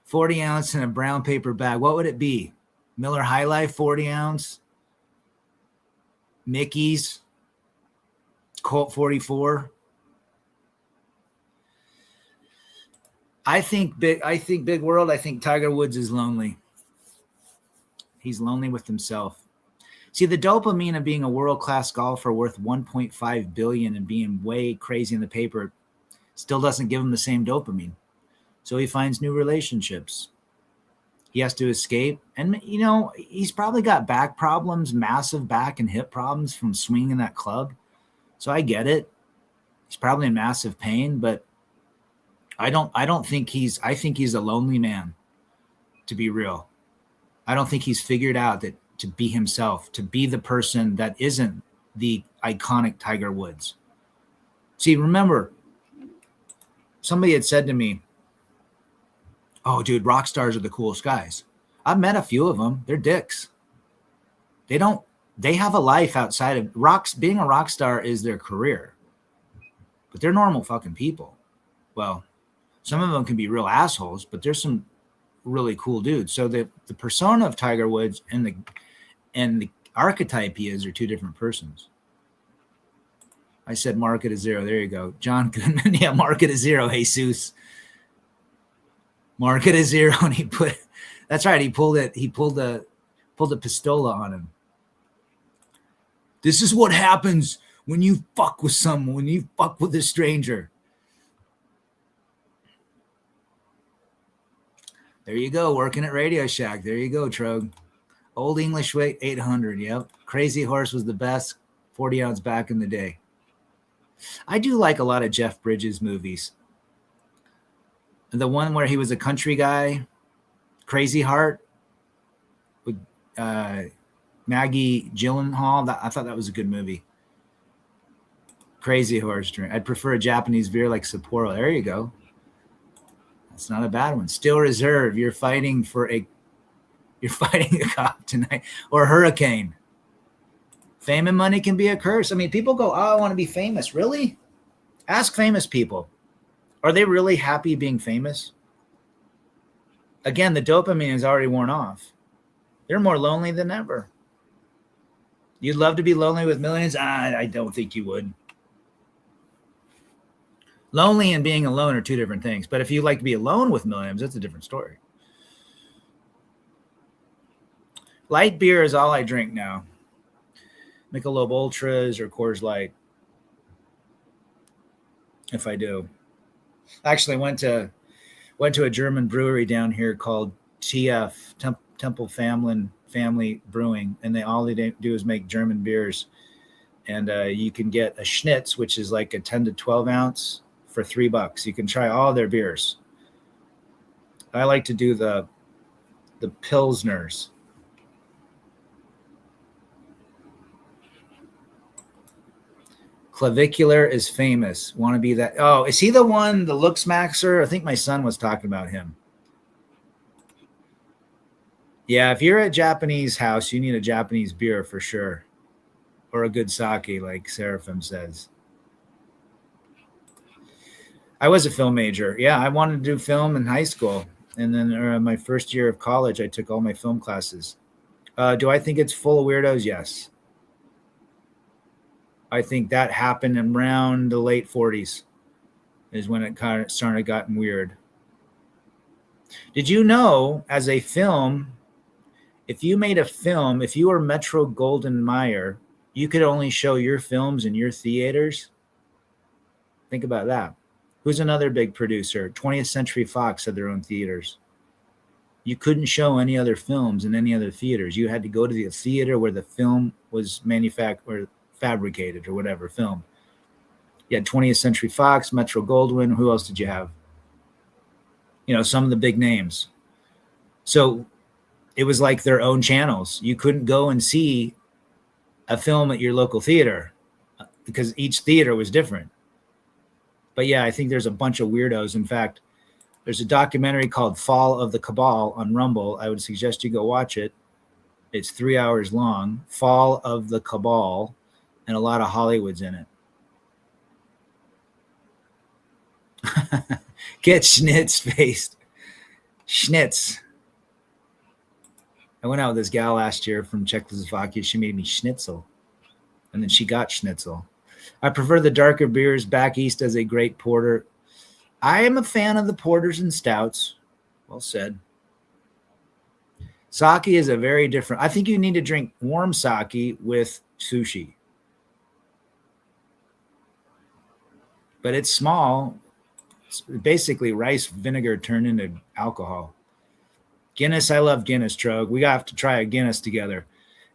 40 ounce in a brown paper bag. What would it be? Miller High Life, 40 ounce. Mickey's. Colt 44. I think Big World. I think Tiger Woods is lonely. He's lonely with himself. See, the dopamine of being a world-class golfer worth $1.5 billion and being way crazy in the paper still doesn't give him the same dopamine. So he finds new relationships. He has to escape. And, he's probably got back problems, massive back and hip problems from swinging that club. So I get it. He's probably in massive pain, but I think he's a lonely man, to be real. I don't think he's figured out that to be himself, to be the person that isn't the iconic Tiger Woods. See, remember, somebody had said to me, oh, dude, rock stars are the coolest guys. I've met a few of them. They're dicks. They have a life outside of rocks. Being a rock star is their career, but they're normal fucking people. Well, some of them can be real assholes, but there's some really cool dudes. So the persona of Tiger Woods and the archetype he is are two different persons. I said mark it a zero. There you go. John Goodman. Yeah, mark it a zero, Jesus. Mark it a zero. And that's right. He pulled a pistola on him. This is what happens when you fuck with someone, when you fuck with a stranger. There you go, working at Radio Shack. There you go, Trog. Old English weight, 800, yep. Crazy Horse was the best 40 ounce back in the day. I do like a lot of Jeff Bridges movies. The one where he was a country guy, Crazy Heart, with Maggie Gyllenhaal. I thought that was a good movie. Crazy Horse drink. I'd prefer a Japanese beer like Sapporo. There you go. That's not a bad one. Still Reserve. You're fighting a cop tonight, or a hurricane. Fame and money can be a curse. I mean, people go, oh, I want to be famous. Really? Ask famous people. Are they really happy being famous? Again, the dopamine is already worn off. They're more lonely than ever. You'd love to be lonely with millions? I don't think you would. Lonely and being alone are two different things. But if you like to be alone with millions, that's a different story. Light beer is all I drink now. Michelob Ultras or Coors Light, if I do. Actually, went to a German brewery down here called TF, Temple Family Brewing, and all they do is make German beers. And you can get a Schnitz, which is like a 10 to 12 ounce, for $3. You can try all their beers. I like to do the Pilsners. Clavicular is famous. Want to be that? Oh, is he the one, the looks maxer? I think my son was talking about him. Yeah, if you're at a Japanese house, you need a Japanese beer for sure, or a good sake, like Seraphim says. I was a film major. Yeah, I wanted to do film in high school, and then my first year of college, I took all my film classes. Do I think it's full of weirdos? Yes. I think that happened around the late 40s is when it kind of started gotten weird. Did you know, as a film, if you made a film, if you were Metro Golden Mayer, you could only show your films in your theaters? Think about that. Who's another big producer? 20th Century Fox had their own theaters. You couldn't show any other films in any other theaters. You had to go to the theater where the film was manufactured or fabricated or whatever film. You had 20th Century Fox, Metro Goldwyn. Who else did you have? You know, some of the big names. So it was like their own channels. You couldn't go and see a film at your local theater because each theater was different. But yeah, I think there's a bunch of weirdos. In fact, there's a documentary called Fall of the Cabal on Rumble. I would suggest you go watch it. It's 3 hours long. Fall of the Cabal, and a lot of Hollywood's in it. Get schnitz faced. Schnitz. I went out with this gal last year from Czechoslovakia. She made me schnitzel. And then she got schnitzel. I prefer the darker beers. Back East as a great porter. I am a fan of the porters and stouts. Well said. Sake is a very different. I think you need to drink warm sake with sushi. But it's small. It's basically rice vinegar turned into alcohol. Guinness, I love Guinness, Trog. We have to try a Guinness together,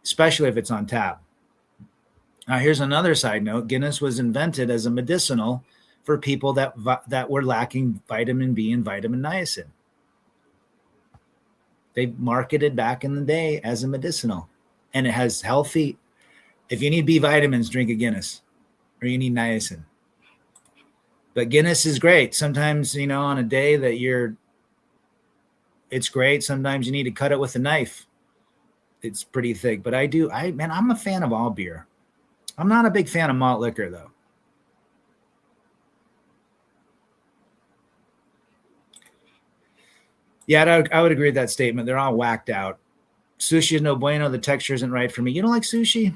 especially if it's on tap. Now, here's another side note. Guinness was invented as a medicinal for people that were lacking vitamin B and vitamin niacin. They marketed back in the day as a medicinal, and it has healthy. If you need B vitamins, drink a Guinness, or you need niacin. But Guinness is great. Sometimes, you know, on a day that it's great. Sometimes you need to cut it with a knife. It's pretty thick, but I'm a fan of all beer. I'm not a big fan of malt liquor though. Yeah, I would agree with that statement. They're all whacked out. Sushi is no bueno. The texture isn't right for me. You don't like sushi?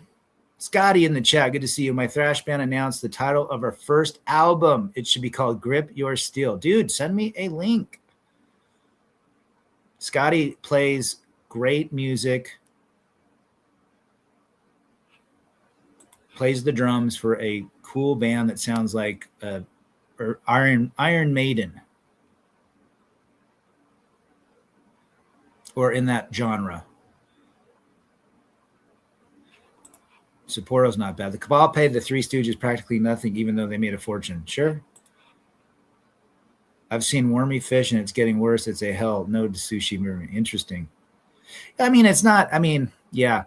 Scotty in the chat. Good to see you. My thrash band announced the title of our first album. It should be called Grip Your Steel. Dude, send me a link. Scotty plays great music. Plays the drums for a cool band that sounds like Iron Maiden. Or in that genre. Sapporo's not bad. The Cabal paid the Three Stooges practically nothing, even though they made a fortune. Sure. I've seen wormy fish, and it's getting worse. It's a hell no to sushi movie. Interesting. I mean, it's not. I mean, yeah,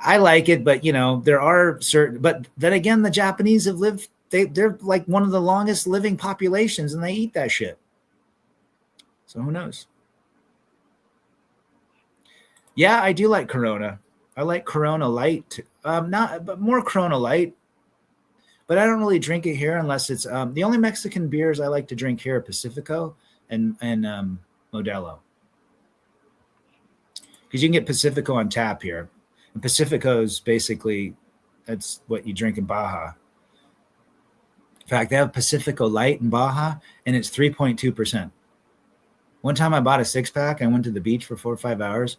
I like it, but you know, there are certain. But then again, the Japanese have lived. They're like one of the longest living populations, and they eat that shit. So who knows? Yeah, I do like Corona. I like Corona Light. But more Corona Light. But I don't really drink it here unless it's the only Mexican beers I like to drink here are Pacifico and Modelo. Because you can get Pacifico on tap here. And Pacifico's basically, that's what you drink in Baja. In fact, they have Pacifico Light in Baja, and it's 3.2%. One time I bought a 6-pack. I went to the beach for 4 or 5 hours.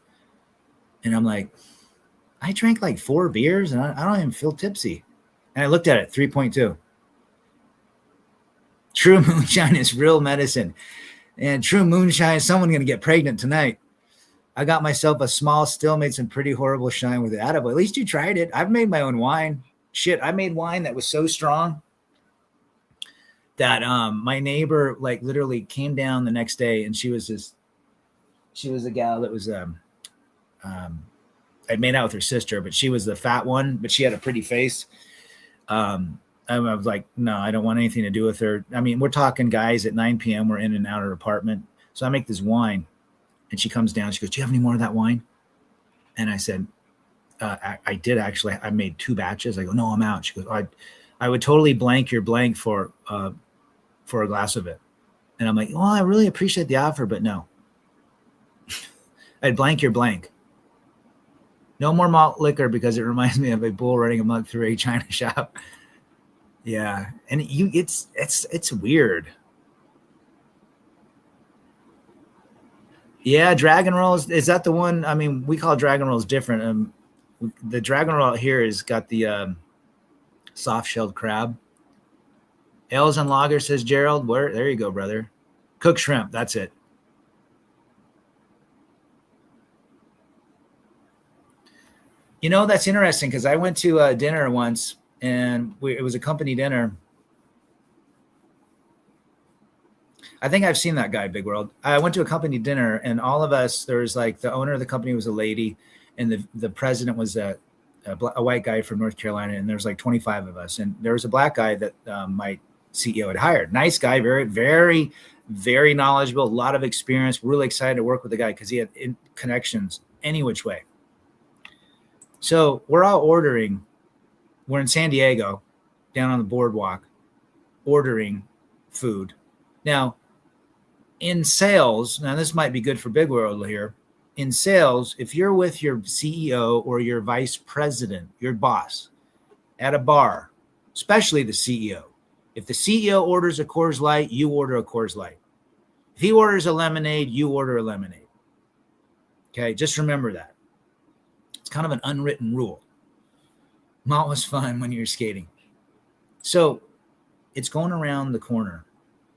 And I'm like, I drank like 4 beers, and I don't even feel tipsy. And I looked at it, 3.2. True moonshine is real medicine. And true moonshine, someone's going to get pregnant tonight. I got myself a small still, made some pretty horrible shine with it. At least you tried it. I've made my own wine. Shit, I made wine that was so strong that my neighbor like literally came down the next day, and she was a gal that was I made out with her sister, but she was the fat one, but she had a pretty face. I was like, no, I don't want anything to do with her. I mean, we're talking guys at 9 p.m. We're in and out of her apartment. So I make this wine. And she comes down. She goes, "Do you have any more of that wine?" And I said, I did actually. I made 2 batches. I go, "No, I'm out." She goes, I would totally blank your blank for a glass of it. And I'm like, "Well, I really appreciate the offer, but no." I'd blank your blank. No more malt liquor because it reminds me of a bull running amok through a china shop. Yeah, and it's weird. Yeah, dragon rolls, is that the one? I mean, we call dragon rolls different. The dragon roll out here has got the soft shelled crab. Ales and lager, says Gerald. Where? There you go, brother. Cooked shrimp. That's it. You know, that's interesting because I went to dinner once, and it was a company dinner. I think I've seen that guy, Big World. I went to a company dinner, and all of us, there was like the owner of the company was a lady, and the president was a white guy from North Carolina, and there was like 25 of us, and there was a black guy that my CEO had hired. Nice guy, very, very, very knowledgeable, a lot of experience. Really excited to work with the guy because he had connections any which way. So we're all ordering. We're in San Diego, down on the boardwalk, ordering food. Now, in sales, now this might be good for Big World here. In sales, if you're with your CEO or your vice president, your boss, at a bar, especially the CEO, if the CEO orders a Coors Light, you order a Coors Light. If he orders a lemonade, you order a lemonade. Okay, just remember that. It's kind of an unwritten rule. Malt was fun when you're skating. So it's going around the corner,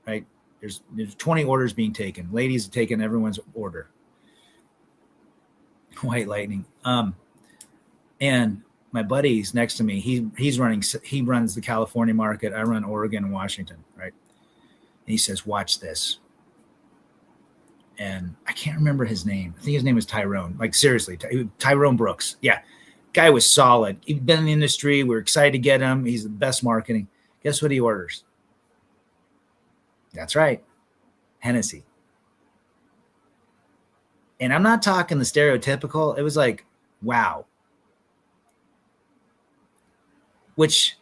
right? There's 20 orders being taken. Ladies have taken everyone's order. White lightning. And my buddy's next to me. He runs the California market. I run Oregon and Washington, right? And he says, "Watch this." And I can't remember his name. I think his name was Tyrone. Like, seriously, Tyrone Brooks. Yeah. Guy was solid. He'd been in the industry. We're excited to get him. He's the best marketing. Guess what he orders? That's right. Hennessy. And I'm not talking the stereotypical. It was like, wow. Which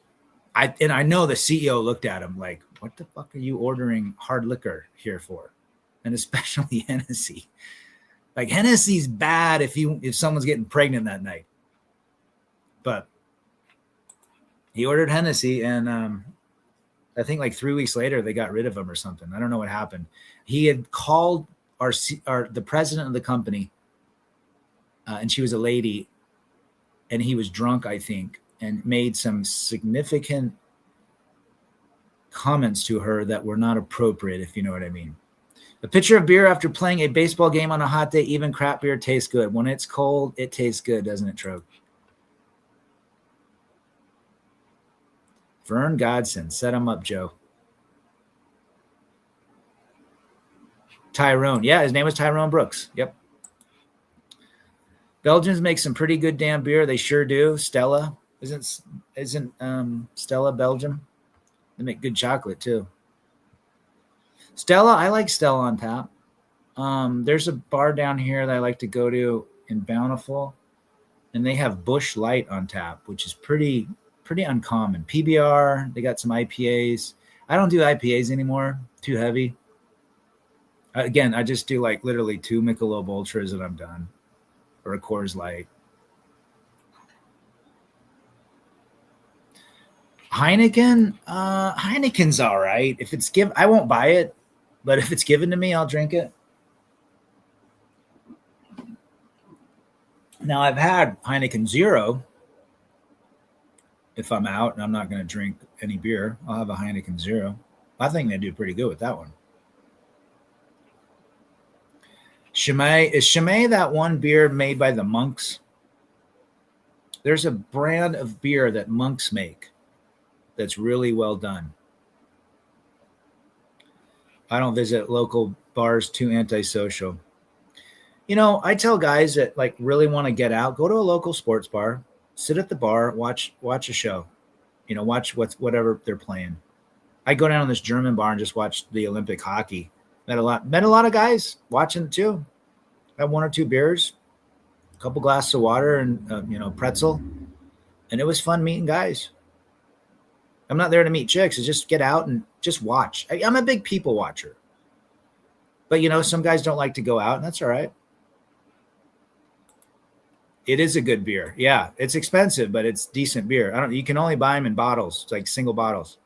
I know the CEO looked at him like, "What the fuck are you ordering hard liquor here for?" And especially Hennessy. Like, Hennessy's bad if someone's getting pregnant that night. But he ordered Hennessy, and I think like 3 weeks later they got rid of him or something. I don't know what happened. He had called the president of the company, and she was a lady, and he was drunk, I think, and made some significant comments to her that were not appropriate, if you know what I mean. A pitcher of beer after playing a baseball game on a hot day, even crap beer tastes good. When it's cold, it tastes good, doesn't it, Trogue? Vern Godson, set him up, Joe. Tyrone. Yeah, his name was Tyrone Brooks. Yep. Belgians make some pretty good damn beer. They sure do. Stella. Isn't Stella Belgium? They make good chocolate too. Stella, I like Stella on tap. There's a bar down here that I like to go to in Bountiful, and they have Busch Light on tap, which is pretty uncommon. PBR, they got some IPAs. I don't do IPAs anymore. Too heavy. Again, I just do like literally 2 Michelob Ultras and I'm done. Or a Coors Light. Heineken? Heineken's all right. If it's I won't buy it, but if it's given to me, I'll drink it. Now, I've had Heineken Zero. If I'm out and I'm not going to drink any beer, I'll have a Heineken Zero. I think they do pretty good with that one. Chimay. Is Chimay that one beer made by the monks? There's a brand of beer that monks make that's really well done. I don't visit local bars, too antisocial. You know, I tell guys that like really want to get out, go to a local sports bar, sit at the bar, watch a show. You know, watch whatever they're playing. I go down to this German bar and just watch the Olympic hockey. Met a lot of guys watching it too. have one or two beers, a couple glasses of water, and pretzel, and it was fun meeting guys. I'm not there to meet chicks. It's just get out and just watch. I'm a big people watcher, but some guys don't like to go out, and that's all right. It is a good beer. Yeah, it's expensive, but it's decent beer. You can only buy them in bottles, like single bottles.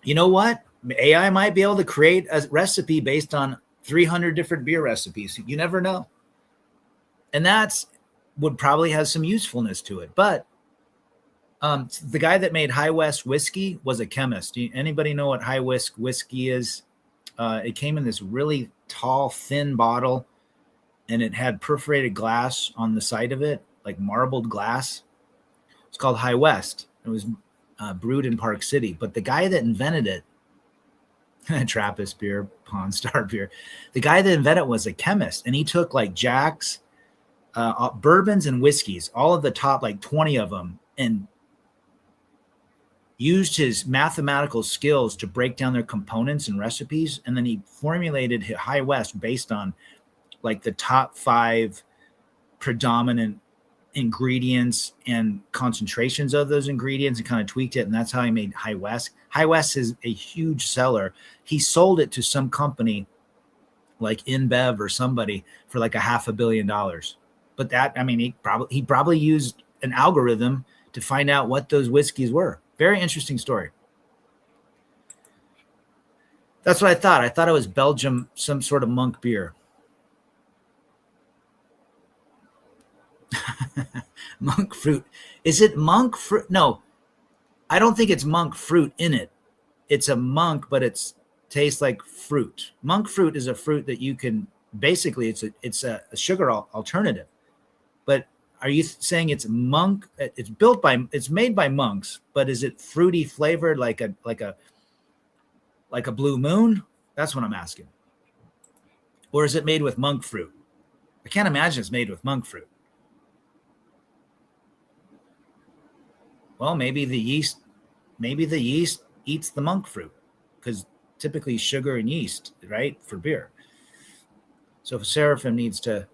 You know what? AI might be able to create a recipe based on 300 different beer recipes. You never know. And would probably have some usefulness to it. But the guy that made High West whiskey was a chemist. Anybody know what High West whiskey is? It came in this really tall, thin bottle, and it had perforated glass on the side of it, like marbled glass. It's called High West. It was brewed in Park City. But the guy that invented it, Trappist beer, Pawn Star beer, the guy that invented it was a chemist. And he took like Jack's, bourbons and whiskeys, all of the top, like 20 of them, and used his mathematical skills to break down their components and recipes. And then he formulated High West based on like the top 5 predominant ingredients and concentrations of those ingredients, and kind of tweaked it. And that's how he made High West. High West is a huge seller. He sold it to some company like InBev or somebody for like $500 million. But he probably used an algorithm to find out what those whiskeys were. Very interesting story. That's what I thought. I thought it was Belgium, some sort of monk beer. Monk fruit. Is it monk fruit? No, I don't think it's monk fruit in it. It's a monk, but it tastes like fruit. Monk fruit is a fruit that you can basically, it's a sugar alternative. But are you saying it's monk? It's made by monks, but is it fruity flavored like a Blue Moon? That's what I'm asking. Or is it made with monk fruit? I can't imagine it's made with monk fruit. Well, maybe the yeast eats the monk fruit, because typically sugar and yeast, right, for beer. So Seraphim needs to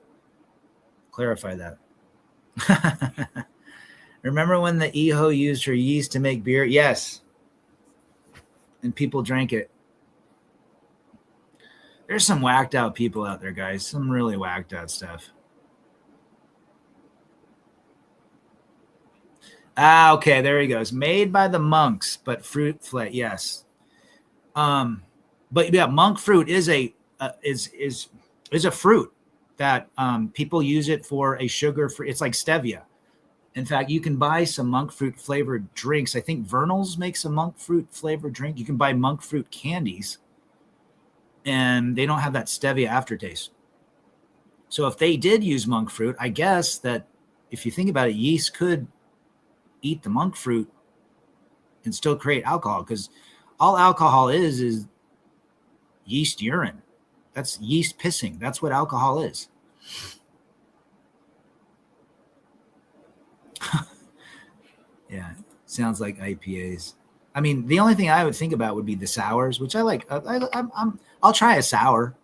clarify that. Remember when the Eho used her yeast to make beer? Yes. And people drank it. There's some whacked out people out there, guys. Some really whacked out stuff. Okay, there he goes. Made by the monks, but fruit flavor. Yes. But yeah, monk fruit is a fruit that people use it for a sugar free. It's like stevia. In fact, you can buy some monk fruit flavored drinks. I think Vernal's makes a monk fruit flavored drink. You can buy monk fruit candies, and they don't have that stevia aftertaste. So if they did use monk fruit, I guess that if you think about it, yeast could eat the monk fruit and still create alcohol, because all alcohol is yeast urine. That's yeast pissing. That's what alcohol is. Yeah, sounds like IPAs. I mean, the only thing I would think about would be the sours, which I like. I'll try a sour.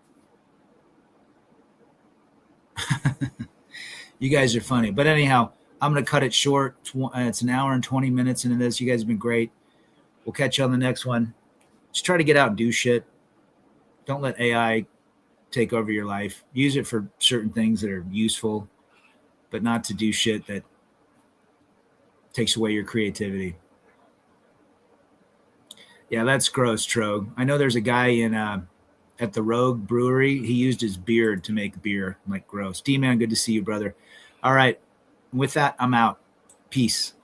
You guys are funny. But anyhow, I'm going to cut it short. It's an hour and 20 minutes into this. You guys have been great. We'll catch you on the next one. Just try to get out and do shit. Don't let AI take over your life. Use it for certain things that are useful, but not to do shit that takes away your creativity. Yeah, that's gross, Trog. I know there's a guy in at the Rogue Brewery. He used his beard to make beer. I'm like, gross. D-Man, good to see you, brother. All right. With that, I'm out. Peace.